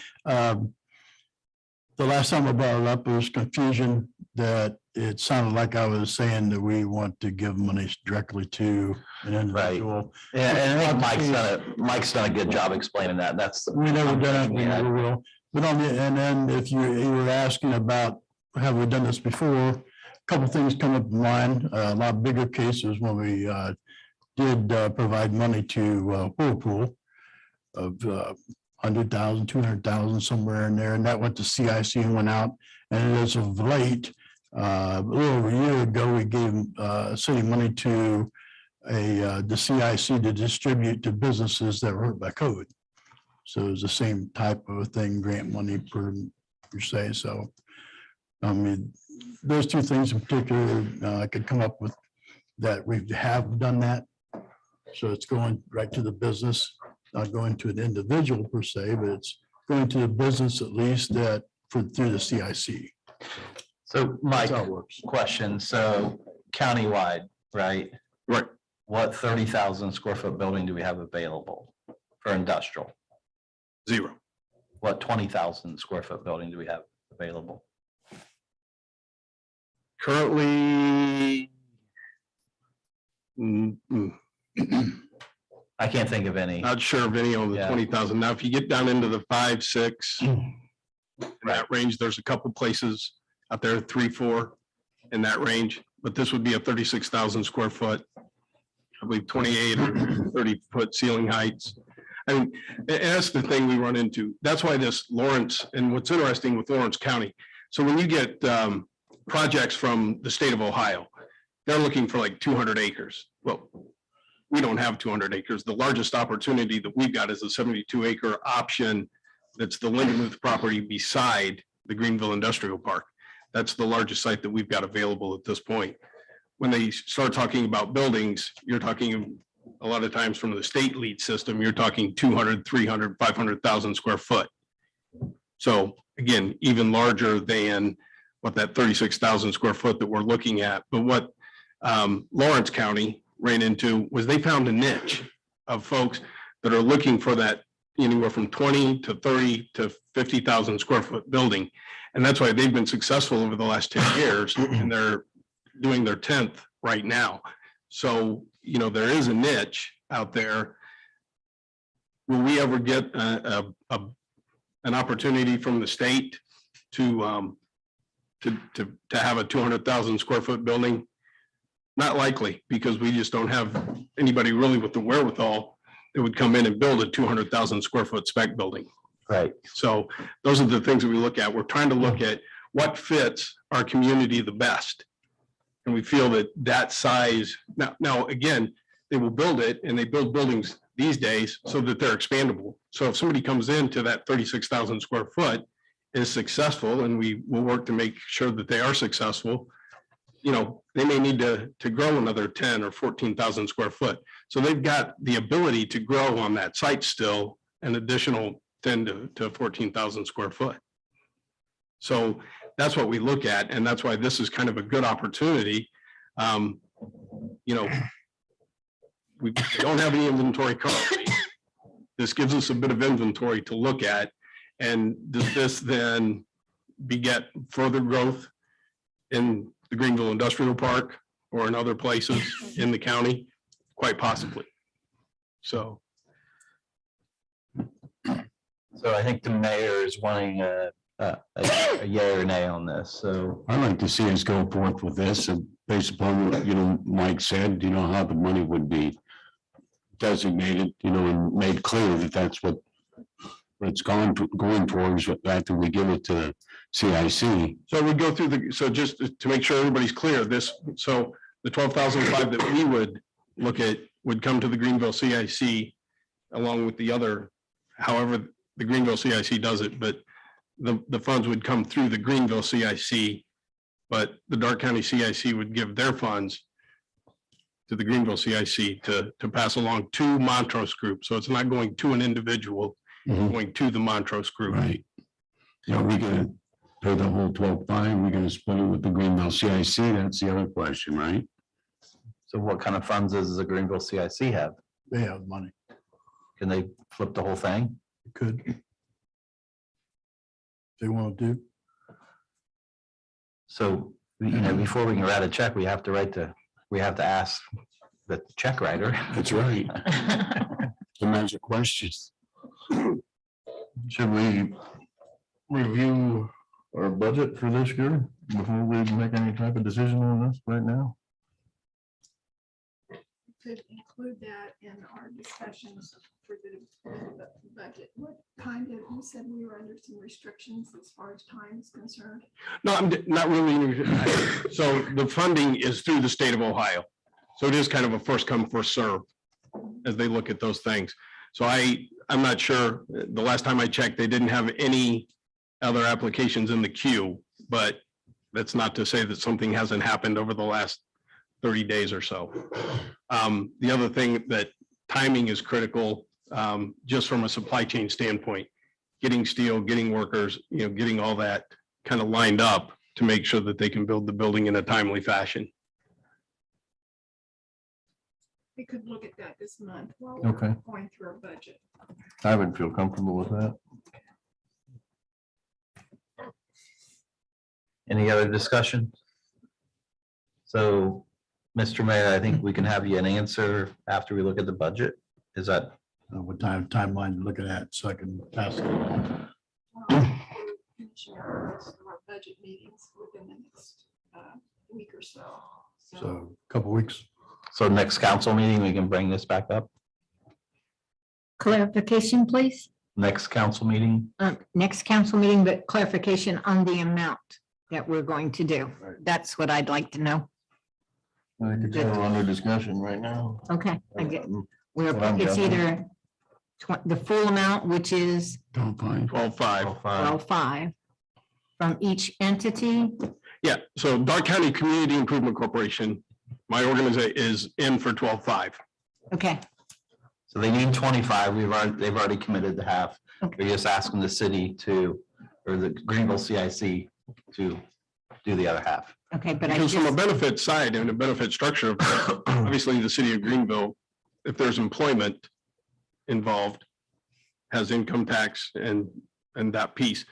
S13: The last time I brought it up, there was confusion that it sounded like I was saying that we want to give money directly to an individual.
S3: Yeah, and I think Mike's done a good job explaining that.
S13: We never done it, we never will. But and then if you were asking about, have we done this before? A couple of things come up in mind. A lot bigger cases when we did provide money to Whirlpool of 100,000, 200,000, somewhere in there, and that went to CIC and went out. And as of late, a little over a year ago, we gave city money to the CIC to distribute to businesses that were hurt by COVID. So it's the same type of a thing, grant money per se. So I mean, those two things in particular, I could come up with that we have done that. So it's going right to the business, not going to an individual per se, but it's going to the business at least that through the CIC.
S3: So Mike, question, so countywide, right?
S14: Right.
S3: What 30,000 square foot building do we have available for industrial?
S14: 0.
S3: What 20,000 square foot building do we have available?
S14: Currently.
S3: I can't think of any.
S14: Not sure of any on the
S3: Yeah.
S14: 20,000. Now, if you get down into the 5, 6, in that range, there's a couple places out there, 3, 4 in that range, but this would be a 36,000 square foot. I believe 28 or 30-foot ceiling heights. I mean, and that's the thing we run into. That's why this Lawrence, and what's interesting with Lawrence County. So when you get projects from the state of Ohio, they're looking for like 200 acres. Well, we don't have 200 acres. The largest opportunity that we've got is a 72-acre option. That's the Lindenmuth property beside the Greenville Industrial Park. That's the largest site that we've got available at this point. When they start talking about buildings, you're talking a lot of times from the state lead system, you're talking 200, 300, 500,000 square foot. So again, even larger than what that 36,000 square foot that we're looking at. But what Lawrence County ran into was they found a niche of folks that are looking for that anywhere from 20 to 30 to 50,000 square foot building. And that's why they've been successful over the last 10 years, and they're doing their 10th right now. So, you know, there is a niche out there. Will we ever get an opportunity from the state to have a 200,000 square foot building? Not likely, because we just don't have anybody really with the wherewithal that would come in and build a 200,000 square foot spec building.
S3: Right.
S14: So those are the things that we look at. We're trying to look at what fits our community the best. And we feel that that size, now again, they will build it, and they build buildings these days so that they're expandable. So if somebody comes into that 36,000 square foot, is successful, and we will work to make sure that they are successful, you know, they may need to grow another 10 or 14,000 square foot. So they've got the ability to grow on that site still an additional 10 to 14,000 square foot. So that's what we look at, and that's why this is kind of a good opportunity. You know, we don't have any inventory currently. This gives us a bit of inventory to look at. And does this then beget further growth in the Greenville Industrial Park or in other places in the county? Quite possibly. So
S3: I think the mayor is wanting a yay or nay on this, so.
S4: I'd like to see us go forth with this, and based upon what, you know, Mike said, you know, how the money would be designated, you know, and made clear that that's what it's going towards after we give it to CIC.
S14: So we go through so just to make sure everybody's clear, so the 12,005 that we would look at would come to the Greenville CIC along with the other, however the Greenville CIC does it, but the funds would come through the Greenville CIC, but the Darke County CIC would give their funds to the Greenville CIC to pass along to Montrose Group. So it's not going to an individual, going to the Montrose Group.
S4: Right. You know, we gonna pay the whole 12.5, we're gonna split it with the Greenville CIC, that's the other question, right?
S3: So what kind of funds does the Greenville CIC have?
S13: They have money.
S3: Can they flip the whole thing?
S13: Could. If they want to.
S3: So, you know, before we can write a check, we have to ask the check writer.
S4: That's right. The magic questions.
S8: Should we review our budget for this year before we make any type of decision on this right now?
S6: Could include that in our discussions for the budget. What kind of, you said we were under some restrictions as far as time is concerned?
S14: No, I'm not really. So the funding is through the state of Ohio. So it is kind of a first come, first serve as they look at those things. So I'm not sure. The last time I checked, they didn't have any other applications in the queue, but that's not to say that something hasn't happened over the last 30 days or so. The other thing that timing is critical, just from a supply chain standpoint, getting steel, getting workers, you know, getting all that kind of lined up to make sure that they can build the building in a timely fashion.
S6: We could look at that this month while
S8: Okay.
S6: we're going through our budget.
S8: I would feel comfortable with that.
S3: Any other discussion? So, Mr. Mayor, I think we can have you an answer after we look at the budget. Is that?
S13: What timeline you're looking at, so I can pass it along.
S6: Finishing our budget meetings within the next week or so.
S13: So a couple weeks.
S3: So next council meeting, we can bring this back up?
S5: Clarification, please.
S3: Next council meeting?
S5: Next council meeting, but clarification on the amount that we're going to do. That's what I'd like to know.
S8: I think it's all under discussion right now.
S5: Okay, I get,
S8: What I'm
S5: it's
S8: guessing.
S5: either the full amount, which is
S14: 12.5.
S5: 12.5 from each entity.
S14: Yeah, so Dark County Community Improvement Corporation, my organization is in for 12.5.
S5: Okay,
S3: So they need 25. They've already committed to half. We're just asking the city to, or the Greenville CIC to do the other half.
S5: okay, but I
S14: Because from a
S5: just,
S14: benefit side and a benefit structure, obviously the city of Greenville, if there's employment involved, has income tax and that piece.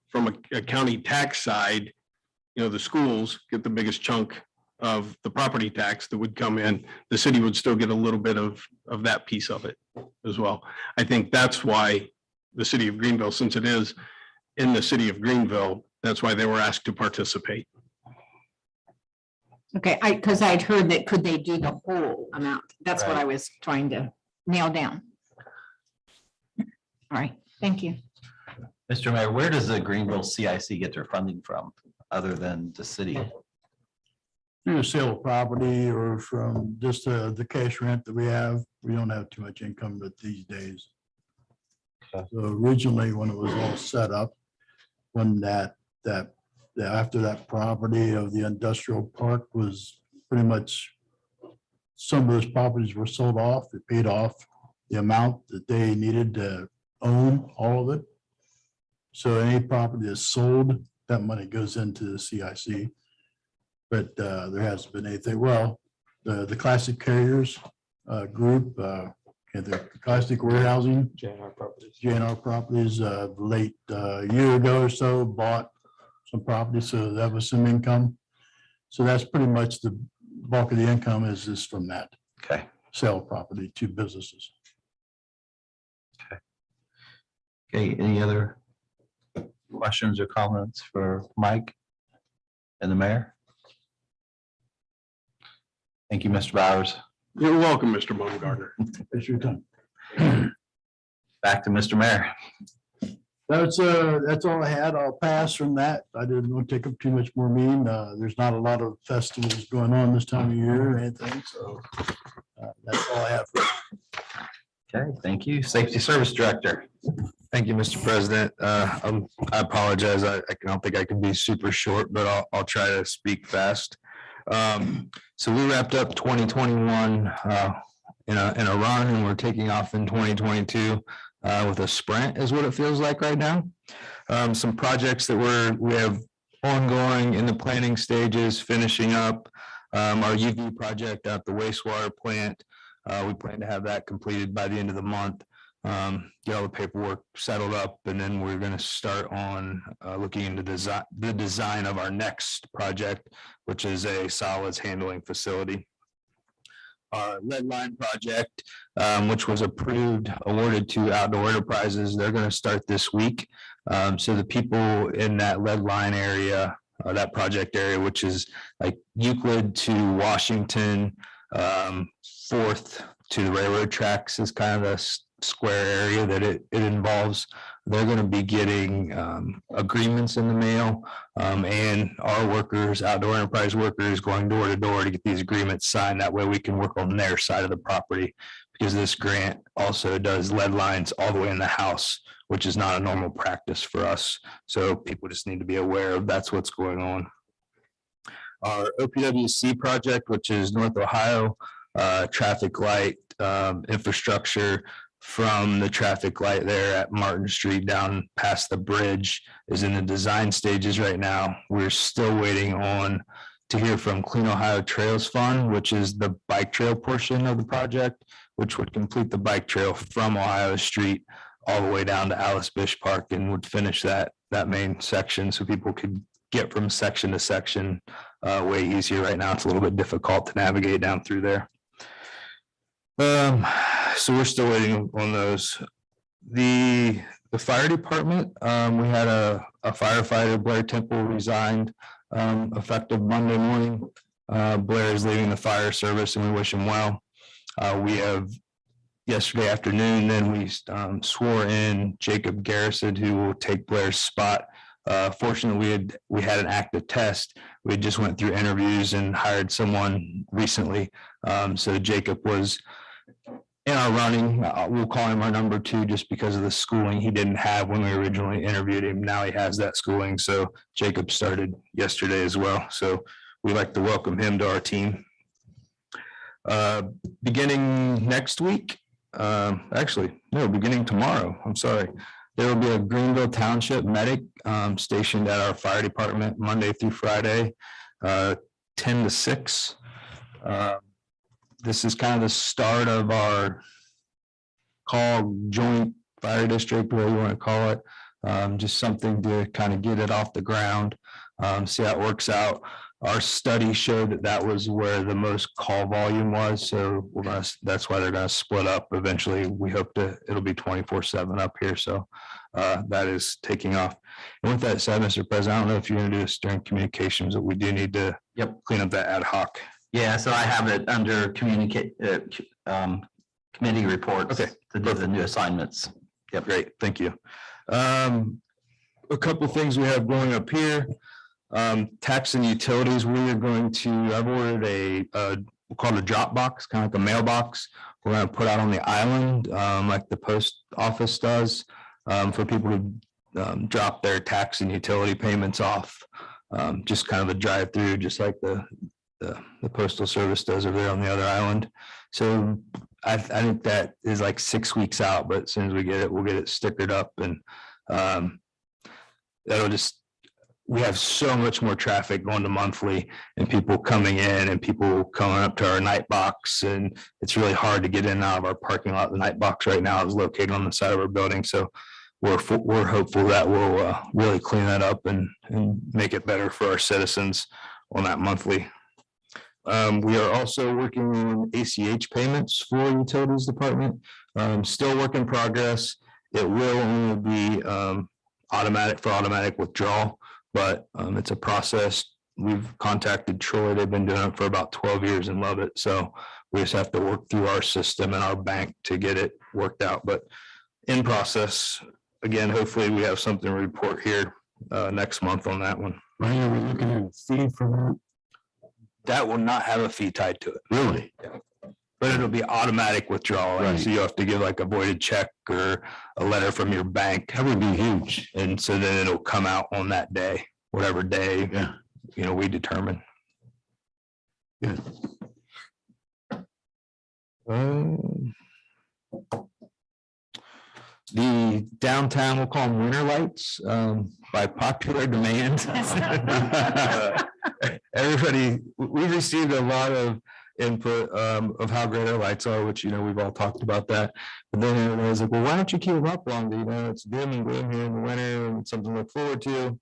S14: From a county tax side, you know, the schools get the biggest chunk of the property tax that would come in. The city would still get a little bit of that piece of it as well. I think that's why the city of Greenville, since it is in the city of Greenville, that's why they were asked to participate.
S5: okay, because I'd heard that could they do the whole amount? That's what
S3: Right.
S5: I was trying to nail down. All right, thank you.
S3: Mr. Mayor, where does the Greenville CIC get their funding from, other than the city?
S13: Through the sale of property or from just the cash rent that we have. We don't have too much income but these days.
S3: Okay.
S13: So originally, when it was all set up, when after that property of the industrial park was pretty much, some of those properties were sold off, it paid off the amount that they needed to own all of it. So any property that's sold, that money goes into the CIC. But there hasn't been anything. Well, the Classic Carriers group, and the Classic Warehousing, JNR Properties, late year ago or so, bought some property, so that was some income. So that's pretty much the bulk of the income is from that
S3: Okay.
S13: sale of property to businesses.
S3: Okay, any other questions or comments for Mike and the mayor? Thank you, Mr. Bowers.
S14: You're welcome, Mr. Baumgartner.
S13: Thanks for your time.
S3: Back to Mr. Mayor.
S13: That's all I had. I'll pass from that. I didn't want to take up too much more meeting. There's not a lot of festivals going on this time of year or anything, so that's all I have.
S3: Okay, thank you. Safety Service Director.
S15: Thank you, Mr. President. I apologize. I don't think I can be super short, but I'll try to speak fast. So we wrapped up 2021 in a run, and we're taking off in 2022 with a sprint is what it feels like right now. Some projects that we have ongoing in the planning stages, finishing up our UV project at the wastewater plant. We plan to have that completed by the end of the month. Get all the paperwork settled up, and then we're going to start on looking into the design of our next project, which is a solids handling facility. Our lead line project, which was awarded to Outdoor Enterprises, they're going to start this week. So the people in that lead line area, that project area, which is like Euclid to Washington, 4th to the railroad tracks, is kind of the square area that it involves. They're going to be getting agreements in the mail, and our workers, Outdoor Enterprise workers, going door to door to get these agreements signed. That way we can work on their side of the property, because this grant also does lead lines all the way in the house, which is not a normal practice for us. So people just need to be aware of that's what's going on. Our OPWC project, which is North Ohio traffic light infrastructure, from the traffic light there at Martin Street down past the bridge, is in the design stages right now. We're still waiting to hear from Clean Ohio Trails Fund, which is the bike trail portion of the project, which would complete the bike trail from Ohio Street all the way down to Alice Bish Park, and would finish that main section so people could get from section to section way easier. Right now, it's a little bit difficult to navigate down through there. So we're still waiting on those. The fire department, we had a firefighter, Blair Temple, resigned effective Monday morning. Blair is leaving the fire service and we wish him well. We have yesterday afternoon, then we swore in Jacob Garrison, who will take Blair's spot. Fortunately, we had an active test. We just went through interviews and hired someone recently. So Jacob was in our running. We'll call him our number 2 just because of the schooling he didn't have when we originally interviewed him. Now he has that schooling. So Jacob started yesterday as well. So we'd like to welcome him to our team. Beginning next week, beginning tomorrow, I'm sorry. There will be a Greenville Township medic stationed at our fire department Monday through Friday, 10 to 6. This is kind of the start of our joint fire district, whatever you want to call it. Just something to kind of get it off the ground, see how it works out. Our study showed that was where the most call volume was. So that's why they're going to split up. Eventually, we hope it'll be 24/7 up here. So that is taking off. And with that said, Mr. President, I don't know if you're going to do this during communications, but we do need to clean up that ad hoc.
S3: Yeah, so I have it under committee reports.
S15: Okay,
S3: to do the new assignments.
S15: Yep, great, thank you. A couple of things we have going up here. Tax and utilities, I've ordered we'll call it a drop box, kind of like a mailbox. We're going to put out on the island, like the post office does, for people to drop their tax and utility payments off. Just kind of a drive through, just like the postal service does over there on the other island. So I think that is like 6 weeks out, but as soon as we get it, we'll get it stickered up, and we have so much more traffic going to monthly and people coming in and people coming up to our night box, and it's really hard to get in and out of our parking lot. The night box right now is located on the side of our building. So we're hopeful that we'll really clean that up and make it better for our citizens on that monthly. We are also working on ACH payments for utilities department. Still work in progress. It will only be automatic withdrawal, but it's a process. We've contacted Troy. They've been doing it for about 12 years and love it. So we just have to work through our system and our bank to get it worked out, but in process. Again, hopefully we have something to report here next month on that one.
S4: Ryan, are we looking at a fee for that?
S15: That will not have a fee tied to it.
S4: Really?
S15: Yeah. But it'll be automatic withdrawal.
S4: Right.
S15: So you have to give like a voided check or a letter from your bank.
S4: That would be huge.
S15: And so then it'll come out on that day, whatever day, we determine.
S4: Good.
S15: The downtown, we'll call them winter lights, by popular demand. Everybody, we've received a lot of input of how great our lights are, which, we've all talked about that. But then everyone's like, well, why don't you keep them up longer? It's dim and gloom here in the winter and something to look forward to.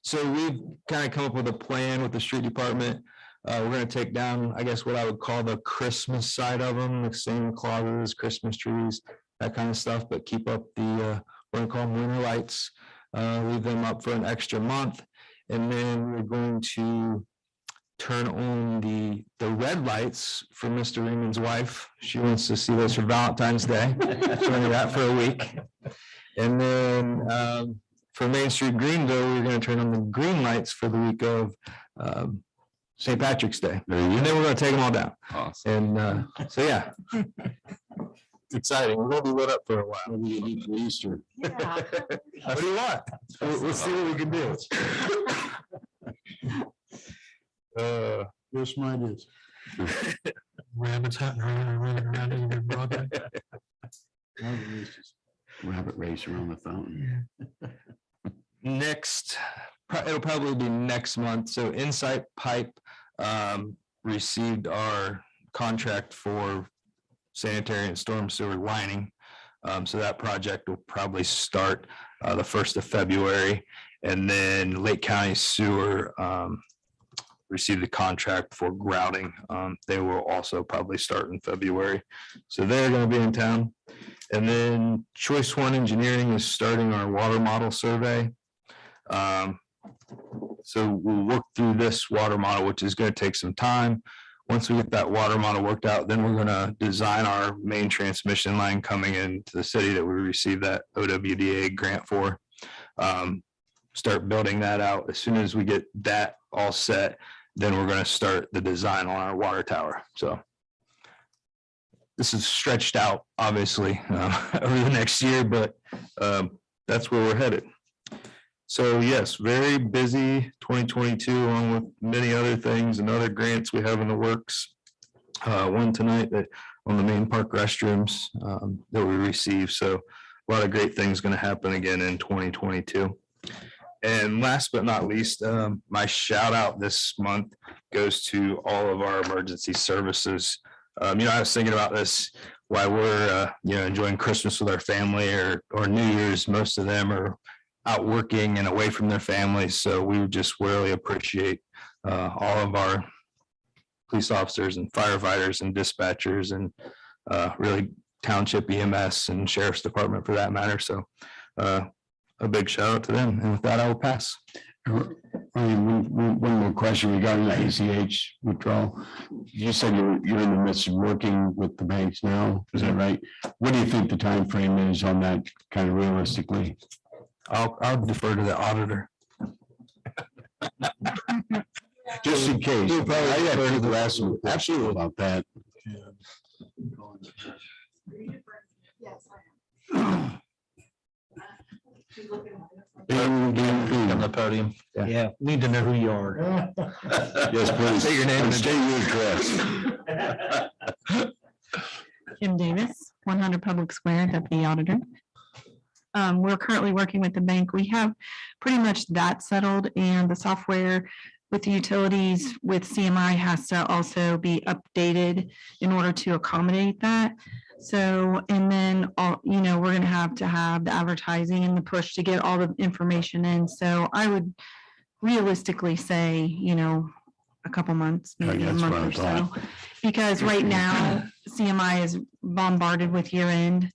S15: So we've kind of come up with a plan with the street department. We're going to take down, I guess, what I would call the Christmas side of them, the Santa Clauses, Christmas trees, that kind of stuff, but keep up we're going to call them winter lights, leave them up for an extra month. And then we're going to turn on the red lights for Mr. Reeman's wife. She wants to see those for Valentine's Day. Turning that for a week. And then for Main Street Greenville, we're going to turn on the green lights for the week of St. Patrick's Day. And then we're going to take them all down.
S1: Awesome.
S15: And so, yeah. It's exciting. We're going to be lit up for a while.
S4: Maybe for Easter.
S5: Yeah.
S15: What do you want? We'll see what we can do.
S4: Here's my ideas.
S9: Rabbits hunting running around in your Broadway.
S4: Rabbit race around the fountain.
S15: Next, it'll probably be next month. So Insight Pipe received our contract for sanitary and storm sewer lining. So that project will probably start the 1st of February. And then Lake County Sewer received the contract for grouting. They will also probably start in February. So they're going to be in town. And then Choice One Engineering is starting our water model survey. So we'll work through this water model, which is going to take some time. Once we get that water model worked out, then we're going to design our main transmission line coming into the city that we received that OWDA grant for. Start building that out. As soon as we get that all set, then we're going to start the design on our water tower. So this is stretched out, obviously, over the next year, but that's where we're headed. So yes, very busy 2022, along with many other things and other grants we have in the works. One tonight that on the main park restrooms that we received. So a lot of great things going to happen again in 2022. And last but not least, my shout out this month goes to all of our emergency services. I was thinking about this while we're enjoying Christmas with our family or New Year's. Most of them are out working and away from their families. So we just really appreciate all of our police officers and firefighters and dispatchers and really township EMS and sheriff's department for that matter. So a big shout out to them. And with that, I will pass.
S4: One more question regarding the ACH withdrawal. You said you're in the midst of working with the banks now. Is that right? What do you think the time frame is on that, kind of realistically?
S15: I'll defer to the auditor.
S4: Just in case. I got people asking absolutely about that.
S6: Yes, I am.
S15: On the podium.
S2: Yeah, need to know who you are.
S4: Yes, please.
S15: Say your name
S4: And
S15: and
S4: state your address.
S11: Kim Davis, 100 Public Square, Deputy Auditor. We're currently working with the bank. We have pretty much that settled, and the software with the utilities with CMI has to also be updated in order to accommodate that. So, and then, we're going to have the advertising and the push to get all the information in. So I would realistically say, a couple months, maybe a month or so. Because right now CMI is bombarded with year end.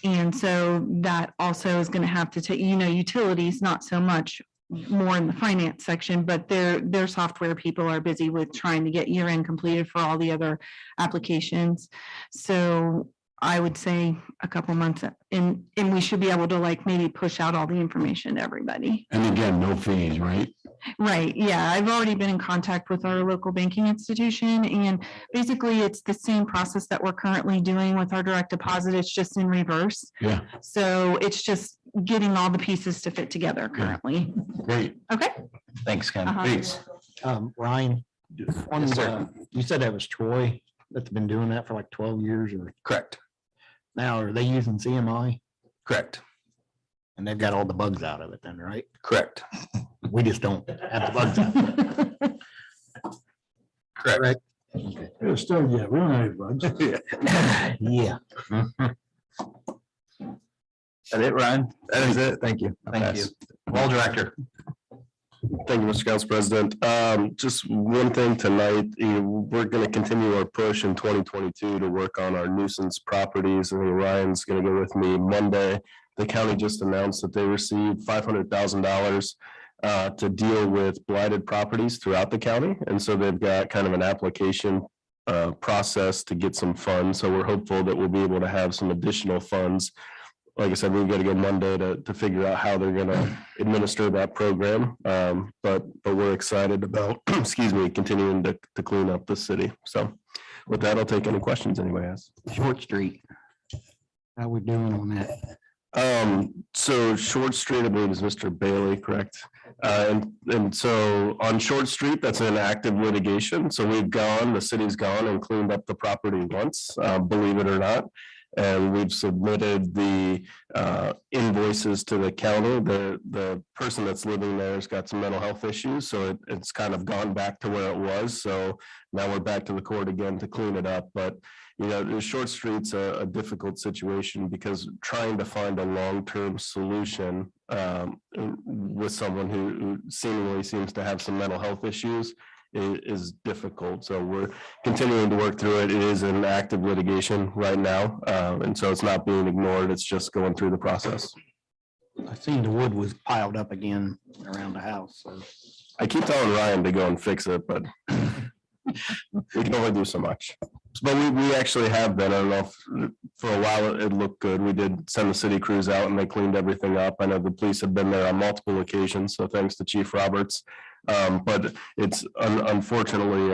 S11: And so that also is going to have to take, utilities, not so much more in the finance section, but their software people are busy with trying to get year end completed for all the other applications. So I would say a couple months and we should be able to maybe push out all the information to everybody.
S4: And again, no fees, right?
S11: Right. Yeah. I've already been in contact with our local banking institution, and basically it's the same process that we're currently doing with our direct deposit. It's just in reverse.
S4: Yeah.
S11: So it's just getting all the pieces to fit together currently.
S4: Great.
S11: Okay.
S15: Thanks, Ken.
S11: Thanks.
S2: Ryan, you said that was Troy that's been doing that for 12 years or?
S15: Correct.
S2: Now, are they using CMI?
S15: Correct.
S2: And they've got all the bugs out of it then, right?
S15: Correct.
S2: We just don't have the bugs out.
S15: Correct.
S2: Okay.
S13: Still, yeah, we don't have bugs.
S2: Yeah.
S15: That it, Ryan? That is it. Thank you.
S3: Thank you.
S15: Wall director.
S16: Thank you, Mr. Council President. Just one thing tonight, we're going to continue our push in 2022 to work on our nuisance properties. I think Ryan's going to go with me Monday. The county just announced that they received $500,000 to deal with blighted properties throughout the county. And so they've got kind of an application process to get some funds. So we're hopeful that we'll be able to have some additional funds. Like I said, we've got to go Monday to figure out how they're going to administer that program. But we're excited about, continuing to clean up the city. So with that, I'll take any questions anybody has.
S2: Short Street. How we doing on that?
S16: So Short Street, I believe, is Mr. Bailey, correct? And so on Short Street, that's an active litigation. So the city's gone and cleaned up the property once, believe it or not. And we've submitted the invoices to the county. The person that's living there has got some mental health issues, so it's kind of gone back to where it was. So now we're back to the court again to clean it up. But The Short Street's a difficult situation because trying to find a long-term solution with someone who seemingly seems to have some mental health issues is difficult. So we're continuing to work through it. It is an active litigation right now. And so it's not being ignored. It's just going through the process.
S2: I seen the wood was piled up again around the house, so.
S16: I keep telling Ryan to go and fix it, but we can only do so much. But we actually have been, I don't know, if for a while it looked good. We did send the city crews out and they cleaned everything up. I know the police have been there on multiple occasions, so thanks to Chief Roberts. But it's unfortunately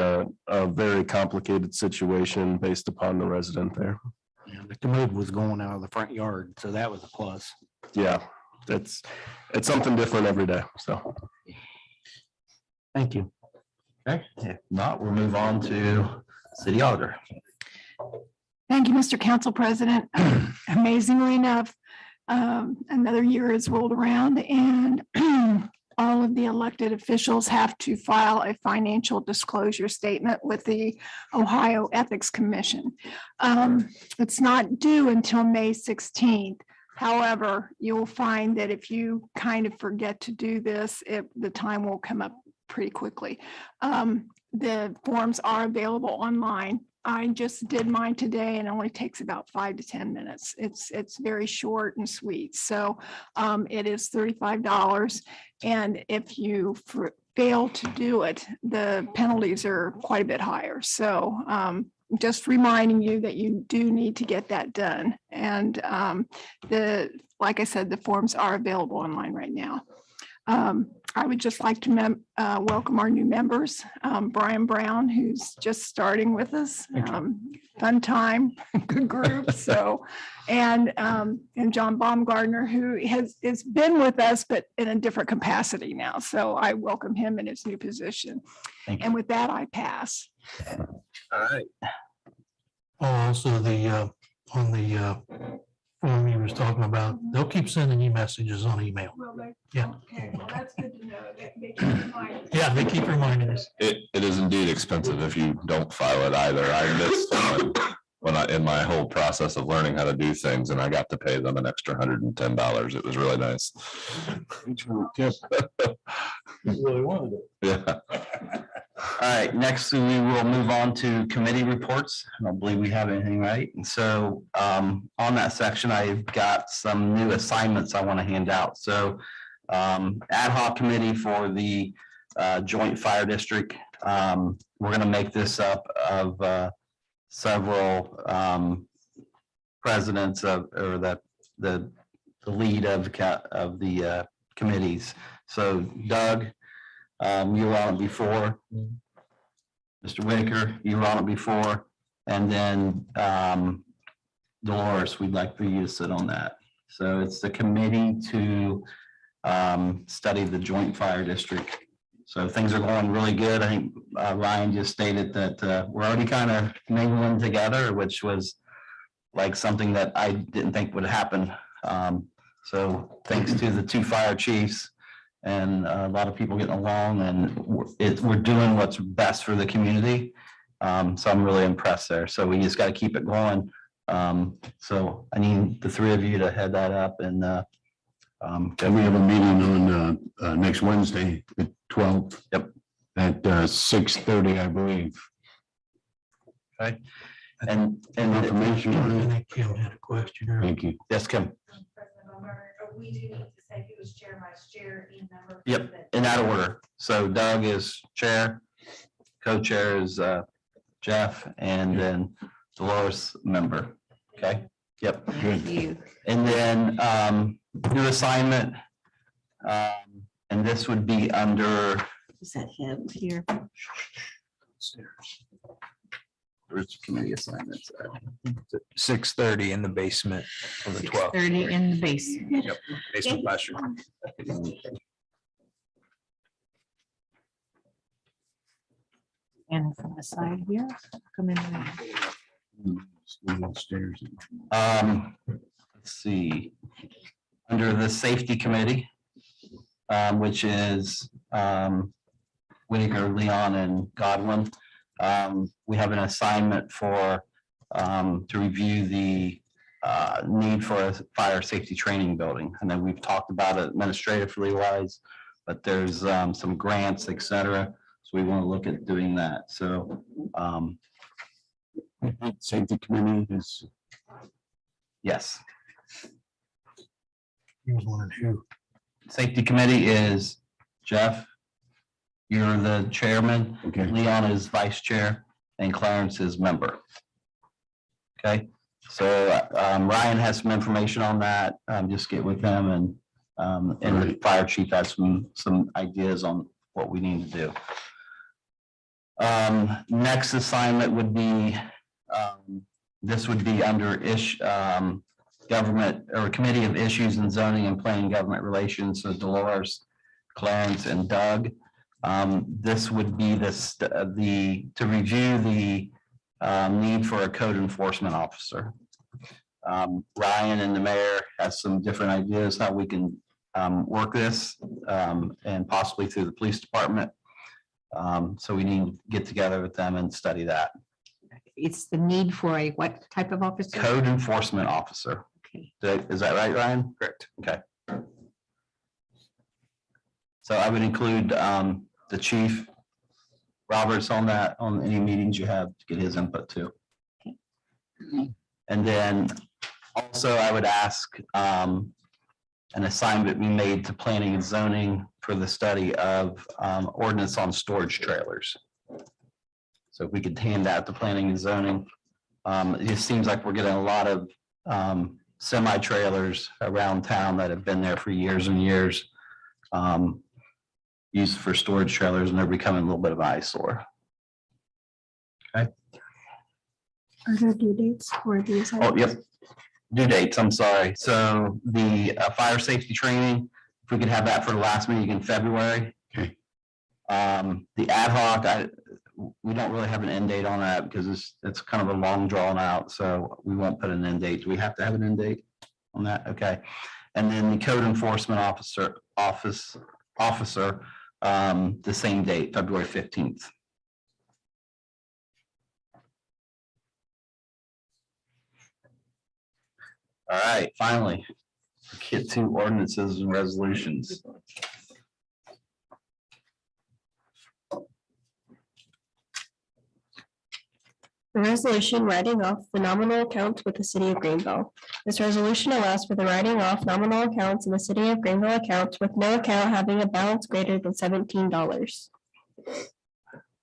S16: a very complicated situation based upon the resident there.
S2: Yeah, the commode was going out of the front yard, so that was a plus.
S16: Yeah, it's something different every day, so.
S2: Thank you.
S3: Okay, if not, we'll move on to city auditor.
S6: Thank you, Mr. Council President. Amazingly enough, another year has rolled around and all of the elected officials have to file a financial disclosure statement with the Ohio Ethics Commission. It's not due until May 16th. However, you'll find that if you kind of forget to do this, the time will come up pretty quickly. The forms are available online. I just did mine today and it only takes about 5 to 10 minutes. It's very short and sweet. So it is $35. And if you fail to do it, the penalties are quite a bit higher. So just reminding you that you do need to get that done. And like I said, the forms are available online right now. I would just like to welcome our new members, Brian Brown, who's just starting with us. Fun time, good group. So, and John Baumgartner, who has been with us, but in a different capacity now. So I welcome him in his new position. And with that, I pass.
S3: All right.
S9: Also, on the form you was talking about, they'll keep sending you messages on email.
S6: Will they?
S9: Yeah.
S6: Okay, well, that's good to know. They keep reminding.
S9: Yeah, they keep reminding us.
S1: It is indeed expensive if you don't file it either. I missed when I, in my whole process of learning how to do things, and I got to pay them an extra $110. It was really nice.
S13: Really wanted it.
S1: Yeah.
S3: All right, next we will move on to committee reports. I don't believe we have anything, right? And so on that section, I've got some new assignments I want to hand out. So ad hoc committee for the joint fire district. We're going to make this up of several presidents of, or the lead of the committees. So Doug, you were on it before. Mr. Whitaker, you were on it before. And then Dolores, we'd like for you to sit on that. So it's the committee to study the joint fire district. So things are going really good. I think Ryan just stated that we're already kind of mingling together, which was like something that I didn't think would happen. So thanks to the two fire chiefs and a lot of people getting along, and we're doing what's best for the community. So I'm really impressed there. So we just got to keep it going. So I need the three of you to head that up. And
S4: we have a meeting on next Wednesday, the 12th.
S3: Yep.
S4: At 6:30, I believe.
S3: Okay. And
S4: Information on
S9: I
S4: it.
S9: think Kim had a question. earlier.
S4: Thank you.
S3: yes, Kim.
S12: We do need to say who is chair, vice chair, and member.
S3: Yep, in that order. So Doug is chair, co-chair is Jeff, and then Dolores member. Okay, yep.
S5: Thank you.
S3: And then new assignment. And this would be under,
S5: Is that him here?
S3: where's the committee assignments?
S15: 6:30 in the basement on the 12th.
S5: 30 in the basement.
S15: Yep, basement classroom.
S5: And from the side here, come in.
S4: Stairs.
S3: Let's see. Under the safety committee, which is Whitaker, Leon, and Godwin. We have an assignment for to review the need for a fire safety training building. And then we've talked about it administratively wise, but there's some grants, et cetera. So we want to look at doing that. So
S4: Safety committee is.
S3: yes,
S9: He was wondering who.
S3: safety committee is Jeff. You're the chairman.
S4: Okay.
S3: Leon is vice chair and Clarence is member. Okay, so Ryan has some information on that. Just get with him and the fire chief has some ideas on what we need to do. Next assignment would be, this would be under government or Committee of Issues and Zoning and Planning Government Relations. So Dolores, Clarence and Doug. This would be to review the need for a code enforcement officer. Ryan and the mayor has some different ideas how we can work this and possibly through the police department. So we need to get together with them and study that.
S5: It's the need for a what type of officer?
S3: Code enforcement officer.
S5: Okay.
S3: Is that right, Ryan? Correct. Okay. So I would include the chief Roberts on that, on any meetings you have to get his input too. And then also I would ask an assignment be made to planning and zoning for the study of ordinance on storage trailers. So if we could hand that to planning and zoning, it just seems like we're getting a lot of semi trailers around town that have been there for years and years. Used for storage trailers, and they're becoming a little bit of an eyesore. Okay.
S7: Are there due dates for these?
S3: Oh, yep. Due dates, I'm sorry. So the fire safety training, if we could have that for the last meeting in February.
S4: Okay.
S3: The ad hoc, we don't really have an end date on that because it's kind of a long drawn out, so we won't put an end date. Do we have to have an end date on that? Okay. And then the code enforcement officer, the same date, February 15th. All right, finally, get to ordinances and resolutions.
S7: The resolution writing off the nominal accounts with the city of Greenville. This resolution allows for the writing off nominal accounts in the city of Greenville accounts with no account having a balance greater than $17.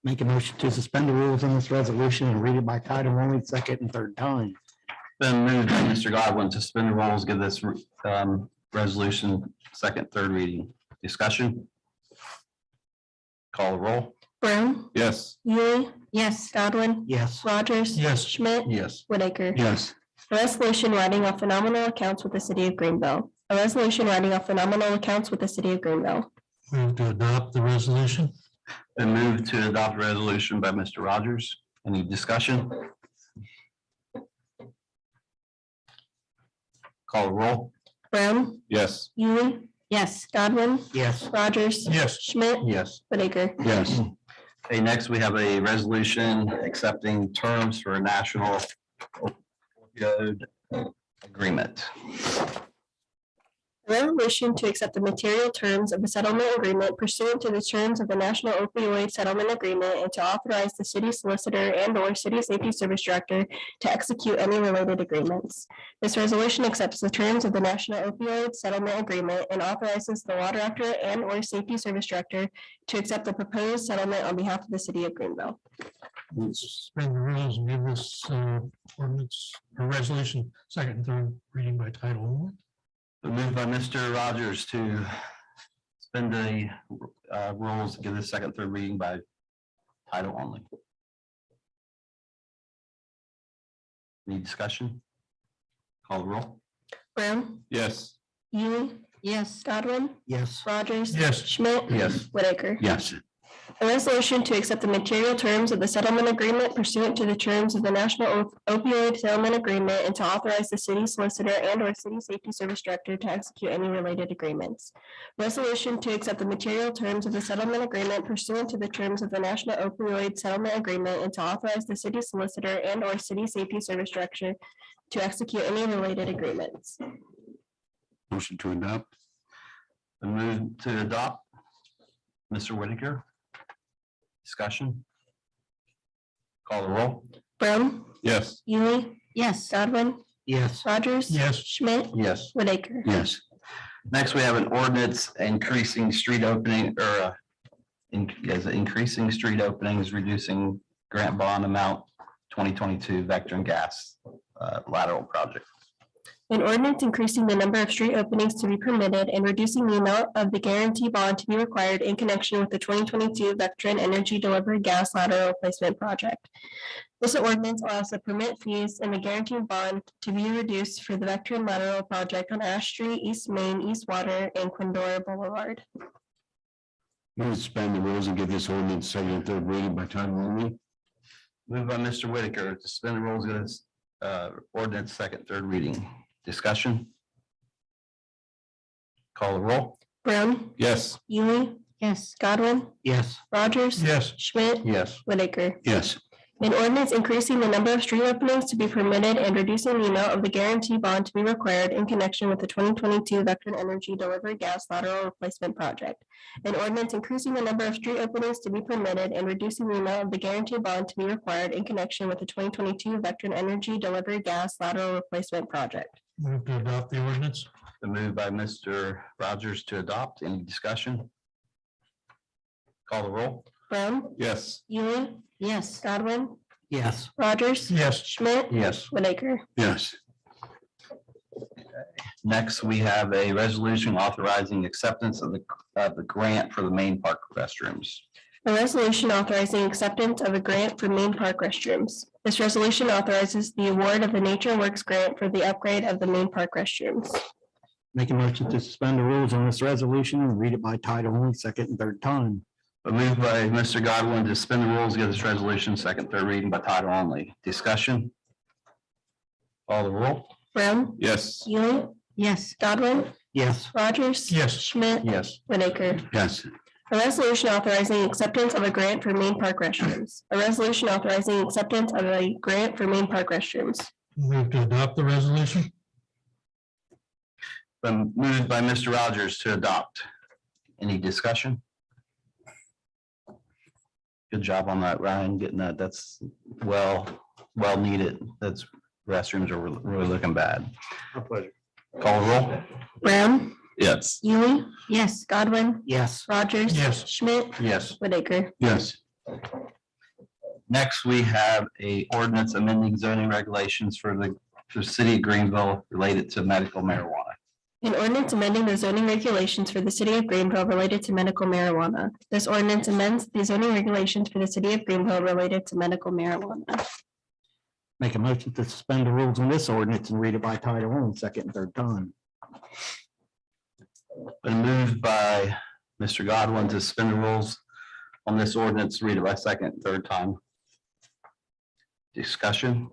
S2: Make a motion to suspend the rules on this resolution and read it by title only, second and third time.
S3: Been moved by Mr. Godwin to suspend the rules, give this resolution second, third reading. Discussion? Call the roll.
S7: Brown,
S16: Yes.
S7: Ely,
S5: Yes.
S7: Godwin,
S2: Yes.
S7: Rogers.
S9: Yes.
S7: Schmidt,
S3: Yes.
S7: Whitaker.
S4: Yes.
S7: A resolution writing off the nominal accounts with the city of Greenville. A resolution writing off the nominal accounts with the city of Greenville.
S9: Move to adopt the resolution.
S3: Been moved to adopt a resolution by Mr. Rogers. Any discussion? Call the roll.
S7: Brown,
S16: Yes.
S7: Ely,
S5: Yes.
S7: Godwin,
S2: Yes.
S7: Rogers.
S9: Yes.
S7: Schmidt,
S3: Yes.
S7: Whitaker.
S4: Yes.
S3: Okay, next we have a resolution accepting terms for a national opioid agreement.
S7: A resolution to accept the material terms of the settlement agreement pursuant to the terms of the National Opioid Settlement Agreement and to authorize the city solicitor and or city safety service director to execute any related agreements. This resolution accepts the terms of the National Opioid Settlement Agreement and authorizes the law director and or safety service director to accept the proposed settlement on behalf of the city of Greenville.
S9: Suspend the rules and give this ordinance or resolution second and third reading by title only.
S3: Moved by Mr. Rogers to suspend the rules, give this second, third reading by title only. Any discussion? Call the roll.
S7: Brown,
S16: Yes.
S7: Ely,
S5: Yes.
S7: Godwin,
S2: Yes.
S7: Rogers.
S9: Yes.
S7: Schmidt.
S3: Yes.
S7: Whitaker.
S4: Yes.
S7: A resolution to accept the material terms of the settlement agreement pursuant to the terms of the National Opioid Settlement Agreement and to authorize the city solicitor and or city safety service director to execute any related agreements. Resolution to accept the material terms of the settlement agreement pursuant to the terms of the National Opioid Settlement Agreement and to authorize the city solicitor and or city safety service director to execute any related agreements.
S4: Motion to adopt.
S3: The move to adopt. Mr. Whitaker. Discussion. Call the roll.
S7: Brown,
S1: Yes.
S7: Ely,
S5: Yes.
S7: Godwin,
S2: Yes.
S7: Rogers.
S9: Yes.
S7: Schmidt,
S3: Yes.
S7: Whitaker.
S3: Yes. Next, we have an ordinance increasing street opening or increasing street openings, reducing grant bond amount 2022 Vector and Gas lateral project.
S7: An ordinance increasing the number of street openings to be permitted and reducing the amount of the guarantee bond to be required in connection with the 2022 Vectren Energy Delivery Gas Lateral Replacement Project. This ordinance allows the permit fees and the guarantee bond to be reduced for the Vectren Lateral Project on Ash Street, East Main, East Water, and Quindora Boulevard.
S4: Move to suspend the rules and give this ordinance second and third reading by title only.
S3: Moved by Mr. Whitaker to suspend the rules, give this ordinance second, third reading. Discussion. Call the roll.
S7: Brown,
S1: Yes.
S7: Ely,
S5: Yes.
S7: Godwin,
S2: Yes.
S7: Rogers.
S9: Yes.
S7: Schmidt,
S3: Yes.
S7: Whitaker.
S4: Yes.
S7: An ordinance increasing the number of street openings to be permitted and reducing the amount of the guarantee bond to be required in connection with the 2022 Vectren Energy Delivery Gas Lateral Replacement Project. An ordinance increasing the number of street openings to be permitted and reducing the amount of the guarantee bond to be required in connection with the 2022 Vectren Energy Delivery Gas Lateral Replacement Project.
S9: Move to adopt the ordinance.
S3: The move by Mr. Rogers to adopt. Any discussion? Call the roll.
S7: Brown,
S1: Yes.
S7: Ely,
S5: Yes.
S7: Godwin,
S2: Yes.
S7: Rogers.
S9: Yes.
S7: Schmidt,
S3: Yes.
S7: Whitaker.
S4: Yes.
S3: Next, we have a resolution authorizing acceptance of the grant for the main park restrooms.
S7: A resolution authorizing acceptance of a grant for main park restrooms. This resolution authorizes the award of the Nature Works grant for the upgrade of the main park restrooms.
S2: Make a motion to suspend the rules on this resolution and read it by title only, second and third time.
S3: A move by Mr. Godwin to suspend the rules, give this resolution second, third reading by title only. Discussion. Call the roll.
S7: Brown,
S1: Yes.
S7: Ely,
S5: Yes.
S7: Godwin,
S2: Yes.
S7: Rogers.
S9: Yes.
S7: Schmidt,
S3: Yes.
S7: Whitaker.
S4: Yes.
S7: A resolution authorizing acceptance of a grant for main park restrooms. A resolution authorizing acceptance of a grant for main park restrooms.
S9: Move to adopt the resolution.
S3: Been moved by Mr. Rogers to adopt. Any discussion? Good job on that, Ryan, getting that. That's well needed. That's restrooms are really looking bad.
S2: My pleasure.
S3: Call the roll.
S7: Brown,
S1: Yes.
S7: Ely,
S5: Yes.
S7: Godwin,
S2: Yes.
S7: Rogers.
S9: Yes.
S7: Schmidt,
S3: Yes.
S7: Whitaker.
S4: Yes.
S3: Next, we have a ordinance amending zoning regulations for the city of Greenville related to medical marijuana.
S7: An ordinance amending the zoning regulations for the city of Greenville related to medical marijuana. This ordinance amends the zoning regulations for the city of Greenville related to medical marijuana.
S2: Make a motion to suspend the rules on this ordinance and read it by title only, second and third time.
S3: Been moved by Mr. Godwin to suspend the rules on this ordinance, read it by second, third time. Discussion.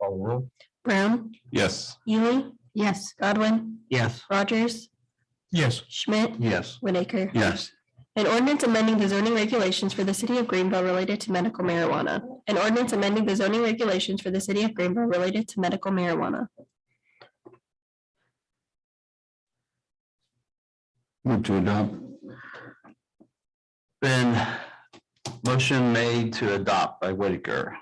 S3: Call the roll.
S7: Brown,
S1: Yes.
S7: Ely,
S5: Yes.
S7: Godwin,
S2: Yes.
S7: Rogers,
S9: Yes.
S7: Schmidt,
S3: Yes.
S7: Whitaker.
S4: Yes.
S7: An ordinance amending the zoning regulations for the city of Greenville related to medical marijuana. An ordinance amending the zoning regulations for the city of Greenville related to medical marijuana.
S4: Move to adopt.
S3: Been motion made to adopt by Whitaker.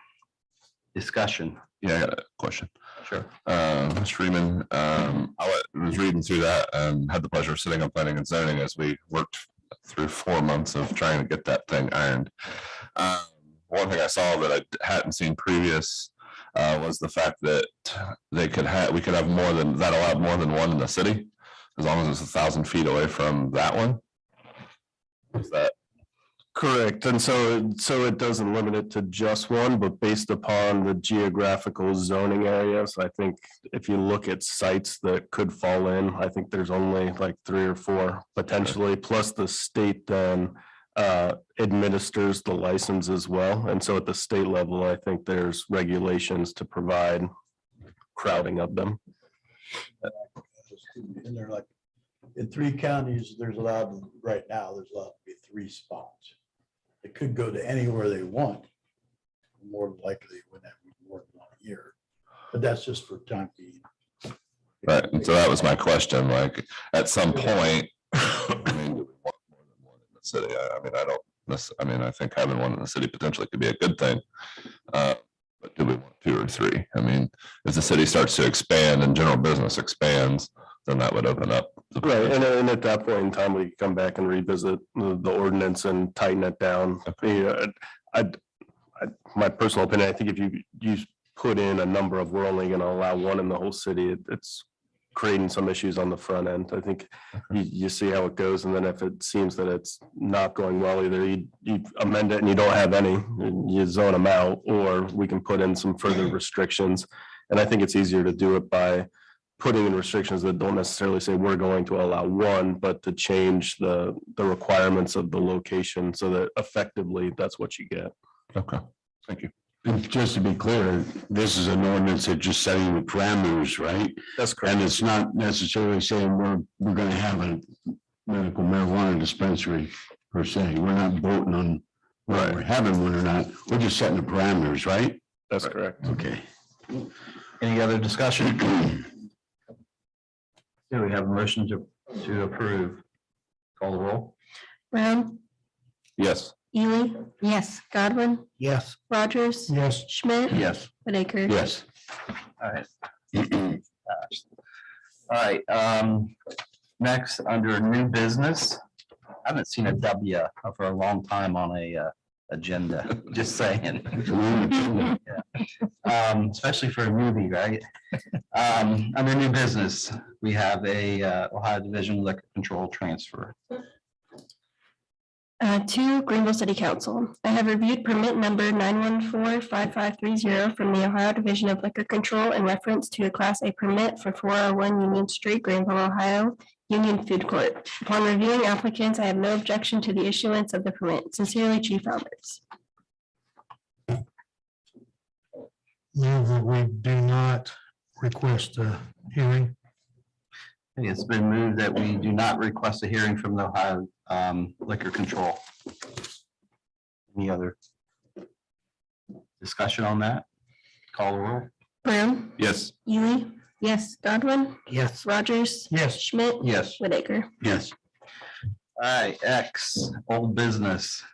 S3: Discussion.
S1: Yeah, I got a question.
S3: Sure.
S1: Mr. Freeman, I was reading through that and had the pleasure of sitting on planning and zoning as we worked through 4 months of trying to get that thing ironed. One thing I saw that I hadn't seen previous was the fact that we could have more than that, allowed more than one in the city, as long as it's 1,000 feet away from that one. Is that
S16: Correct. And so it doesn't limit it to just one, but based upon the geographical zoning areas, I think if you look at sites that could fall in, I think there's only like 3 or 4 potentially, plus the state then administers the license as well. And so at the state level, I think there's regulations to provide crowding of them.
S13: And they're like, in 3 counties, there's allowed, right now, there's allowed to be 3 spots. They could go to anywhere they want. More than likely, it wouldn't have more than 1 year, but that's just for time being.
S1: Right, and so that was my question, like, at some point, I mean, do we want more than one in the city? I mean, I think having one in the city potentially could be a good thing. But do we want 2 or 3? I mean, as the city starts to expand and general business expands, then that would open up.
S16: Right, and at that point in time, we come back and revisit the ordinance and tighten it down. My personal opinion, I think if you put in a number of, we're only gonna allow 1 in the whole city, it's creating some issues on the front end. I think you see how it goes, and then if it seems that it's not going well, either you amend it and you don't have any, you zone them out, or we can put in some further restrictions. And I think it's easier to do it by putting in restrictions that don't necessarily say we're going to allow 1, but to change the requirements of the location so that effectively that's what you get.
S1: Okay, thank you.
S4: And just to be clear, this is an ordinance that just setting the parameters, right?
S16: That's correct.
S4: And it's not necessarily saying we're gonna have a medical marijuana dispensary per se. We're not voting on whether we're having one or not. We're just setting the parameters, right?
S16: That's correct.
S4: Okay.
S3: Any other discussion? Do we have a motion to approve? Call the roll.
S7: Brown,
S1: Yes.
S7: Ely,
S5: Yes.
S7: Godwin,
S2: Yes.
S7: Rogers,
S2: Yes.
S7: Schmidt,
S3: Yes.
S7: Whitaker.
S4: Yes.
S3: All right. All right, next, under new business, I haven't seen a W for a long time on a agenda, just saying. Yeah. Especially for a movie, right? Under new business, we have a Ohio Division Liquor Control transfer.
S7: To Greenville City Council. I have reviewed permit number 9145530 from the Ohio Division of Liquor Control in reference to a Class A permit for 401 Union Street, Greenville, Ohio, Union Food Court. Upon reviewing applicants, I have no objection to the issuance of the permit. Sincerely, Chief Roberts.
S9: Move that we do not request a hearing.
S3: It's been moved that we do not request a hearing from the Ohio Liquor Control. Any other discussion on that? Call the roll.
S7: Brown,
S1: Yes.
S7: Ely,
S5: Yes.
S7: Godwin,
S2: Yes.
S7: Rogers,
S2: Yes.
S7: Schmidt,
S3: Yes.
S7: Whitaker.
S4: Yes.
S3: All right, X, old business.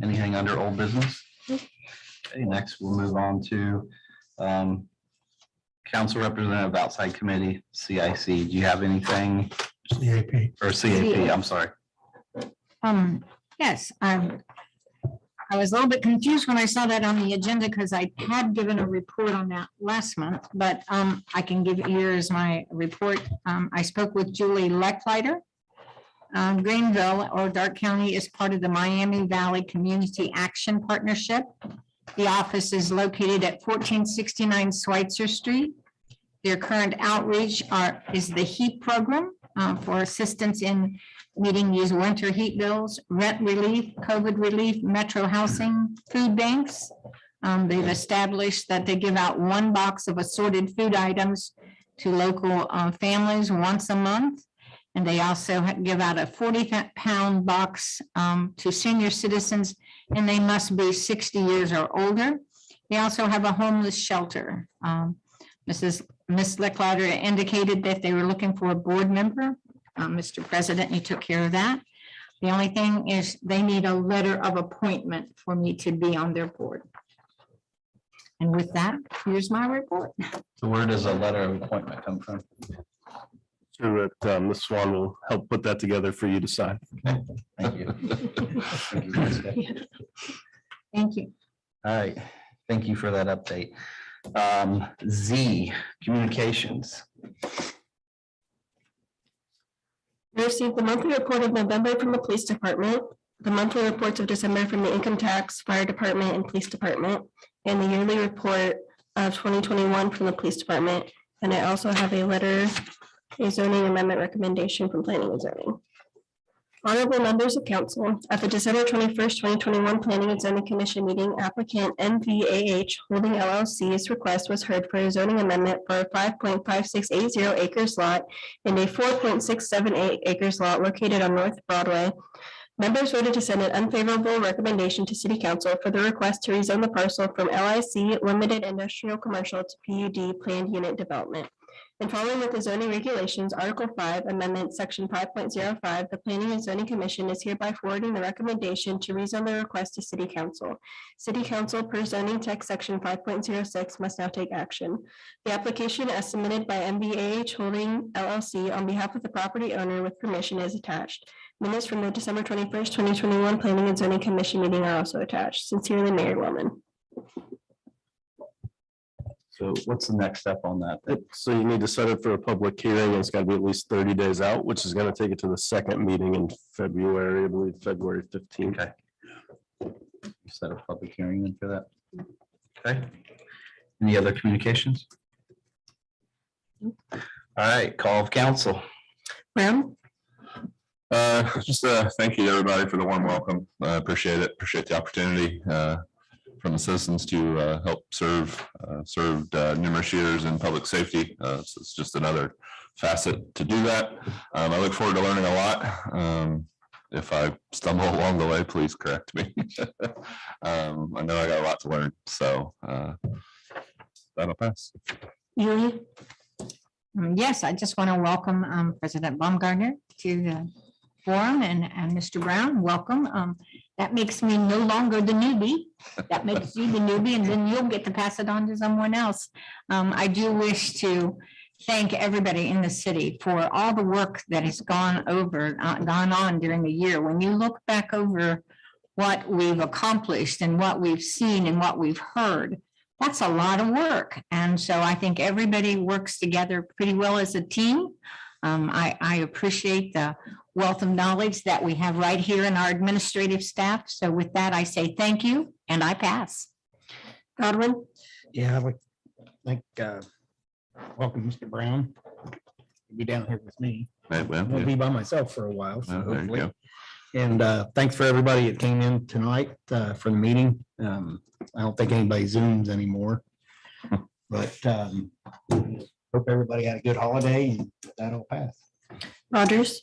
S3: Anything under old business? Okay, next we'll move on to Council Representative Outside Committee, CIC. Do you have anything?
S9: CAP.
S3: Or CAP, I'm sorry.
S5: Yes, I was a little bit confused when I saw that on the agenda because I had given a report on that last month, but I can give here is my report. I spoke with Julie Lecklider. Greenville or Dark County is part of the Miami Valley Community Action Partnership. The office is located at 1469 Schweitzer Street. Their current outreach is the HEAP program for assistance in meeting these winter heat bills, rent relief, COVID relief, metro housing, food banks. They've established that they give out 1 box of assorted food items to local families once a month. And they also give out a 40-pound box to senior citizens, and they must be 60 years or older. They also have a homeless shelter. Miss Lecklider indicated that they were looking for a board member. Mr. President, you took care of that. The only thing is they need a letter of appointment for me to be on their board. And with that, here's my report.
S3: So where does a letter of appointment come from?
S16: So that Ms. Swan will help put that together for you to sign.
S3: Thank you. Thank you, Jessica.
S5: Thank you.
S3: All right, thank you for that update. Z, communications.
S7: We received the monthly report of November from the police department. the monthly reports of December from the Income Tax, Fire Department, and Police Department, and the yearly report of 2021 from the Police Department. And I also have a letter, a zoning amendment recommendation from Planning and Zoning. Honorable members of council, at the December 21st, 2021 Planning and Zoning Commission meeting, applicant MVAH Holding LLC's request was heard for a zoning amendment for a 5.5680 acres lot and a 4.678 acres lot located on North Broadway. Members voted to send an unfavorable recommendation to City Council for the request to rezone the parcel from LIC Limited Industrial Commercial to PUD Planned Unit Development. And following with the zoning regulations, Article 5, Amendment, Section 5.05, the Planning and Zoning Commission is hereby forwarding the recommendation to rezone the request to City Council. City Council, per zoning text Section 5.06, must now take action. The application as submitted by MVAH Holding LLC on behalf of the property owner with permission is attached. Minutes from the December 21st, 2021 Planning and Zoning Commission meeting are also attached. Sincerely, Mayor Wellman.
S3: So what's the next step on that?
S16: So you need to set it for a public hearing. It's got to be at least 30 days out, which is going to take it to the second meeting in February, I believe, February 15th.
S3: Okay. You set a public hearing then for that? Okay. Any other communications? All right, call of council.
S7: Brown?
S1: Just thank you to everybody for the warm welcome. I appreciate it. Appreciate the opportunity from the citizens to help served numerous years in public safety. So it's just another facet to do that. I look forward to learning a lot. If I stumble along the way, please correct me. I know I got a lot to learn, so that'll pass.
S5: Julie? Yes, I just want to welcome President Baumgartner to the forum and Mr. Brown, welcome. That makes me no longer the newbie. That makes you the newbie, and then you'll get to pass it on to someone else. I do wish to thank everybody in the city for all the work that has gone on during the year. When you look back over what we've accomplished and what we've seen and what we've heard, that's a lot of work. And so I think everybody works together pretty well as a team. I appreciate the wealth of knowledge that we have right here in our administrative staff. So with that, I say thank you and I pass.
S7: Godwin?
S2: Yeah, I would think, welcome, Mr. Brown. Be down here with me.
S1: Right, well,
S2: I'll be by myself for a while. So
S1: there you
S2: hopefully.
S1: go.
S2: And thanks for everybody that came in tonight for the meeting. I don't think anybody Zooms anymore. But hope everybody had a good holiday and that'll pass.
S7: Rogers?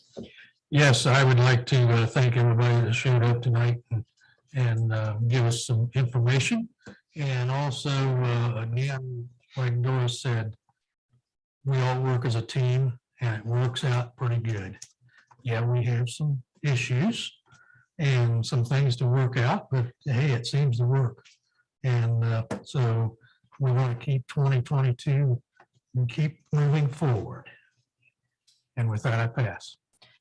S9: Yes, I would like to thank everybody that showed up tonight and give us some information. And also, again, like Doris said, we all work as a team and it works out pretty good. Yeah, we have some issues and some things to work out, but hey, it seems to work. And so we want to keep 2022 and keep moving forward. And with that, I pass.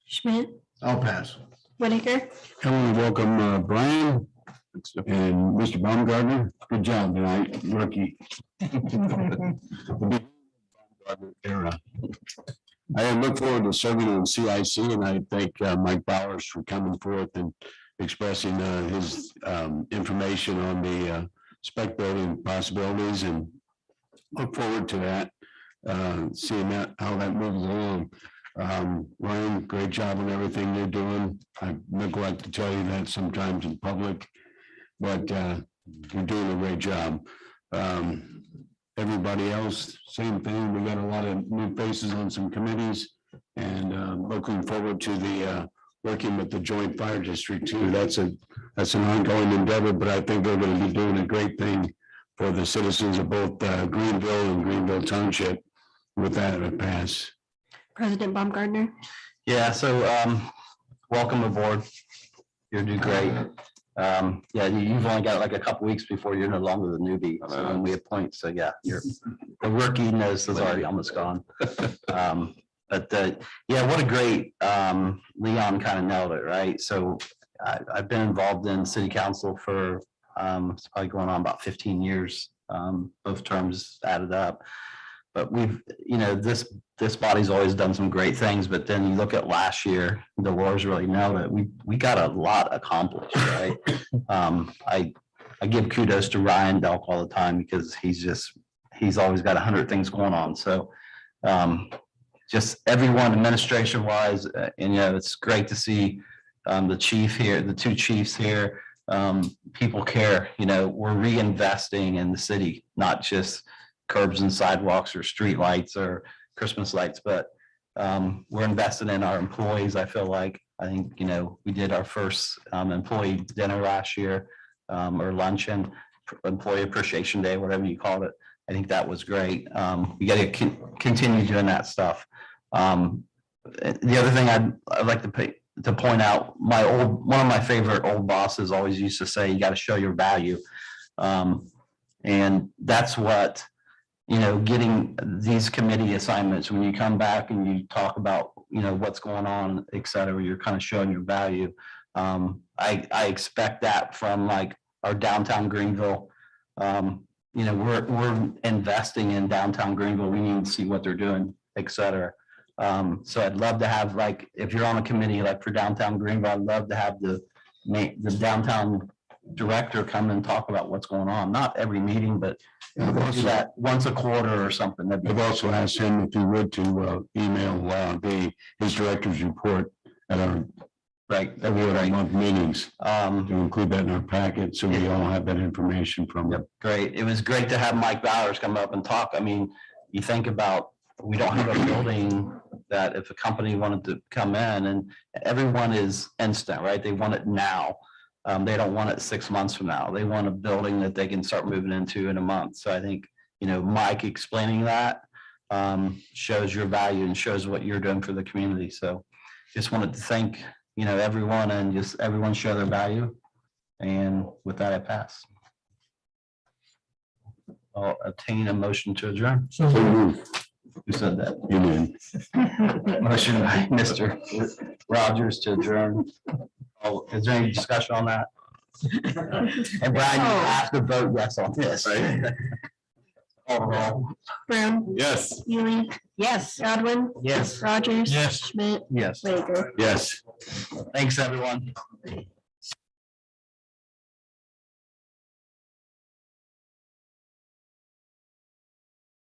S7: Schmidt?
S13: I'll pass.
S7: Whitaker?
S4: I want to welcome Brian and Mr. Baumgartner. Good job tonight, rookie. Era. I look forward to serving on CIC, and I thank Mike Bowers for coming forth and expressing his information on the spec building possibilities, and look forward to that, seeing that how that moves along. Ryan, great job on everything you're doing. I neglect to tell you that sometimes in public, but you're doing a great job. Everybody else, same thing. We got a lot of new faces on some committees, and looking forward to the working with the Joint Fire District too. That's an ongoing endeavor, but I think they're going to be doing a great thing for the citizens of both Greenville and Greenville Township. With that, I pass.
S7: President Baumgartner?
S3: Yeah, so welcome aboard. You'll do great. Yeah, you've only got like a couple weeks before you're no longer the newbie. So when we appoint, so yeah, the rookiness is already almost gone. But yeah, what a great Leon kind of nailed it, right? So I've been involved in city council for it's probably going on about 15 years, both terms added up. but we've, this body's always done some great things, but then you look at last year, Dolores really nailed it. We got a lot accomplished, right? I give kudos to Ryan Delk all the time because he's always got 100 things going on. So just everyone administration wise, and it's great to see the chief here, the two chiefs here. People care, we're reinvesting in the city, not just curbs and sidewalks or street lights or Christmas lights, but we're investing in our employees. I think, we did our first employee dinner last year, or luncheon, employee appreciation day, whatever you call it. I think that was great. We got to continue doing that stuff. The other thing I'd like to point out, one of my favorite old bosses always used to say, you got to show your value. And that's what, getting these committee assignments, when you come back and you talk about, what's going on, et cetera, you're kind of showing your value. I expect that from like our downtown Greenville. We're investing in downtown Greenville. We need to see what they're doing, et cetera. So I'd love to have, like, if you're on a committee like for downtown Greenville, I'd love to have the downtown director come and talk about what's going on. Not every meeting, but do that once a quarter or something.
S4: I've also asked him if he would to email his director's report at our every other month meetings, to include that in our packet, so we all have that information from them.
S3: Great. It was great to have Mike Bowers come up and talk. I mean, you think about, we don't have a building that if a company wanted to come in, and everyone is instant, right? They want it now. They don't want it 6 months from now. They want a building that they can start moving into in a month. So I think, Mike explaining that shows your value and shows what you're doing for the community. So just wanted to thank, everyone, and just everyone show their value. And with that, I pass. I'll obtain a motion to adjourn.
S9: So
S3: Who said that?
S4: You did.
S3: Motion by Mr. Rogers to adjourn. Oh, is there any discussion on that? And Brian, you have to vote yes on this. Overall.
S7: Brown,
S1: Yes.
S7: Ely,
S5: Yes.
S7: Godwin,
S3: Yes.
S7: Rogers.
S9: Yes.
S7: Schmidt,
S3: Yes.
S7: Laker.
S4: Yes.
S3: Thanks, everyone.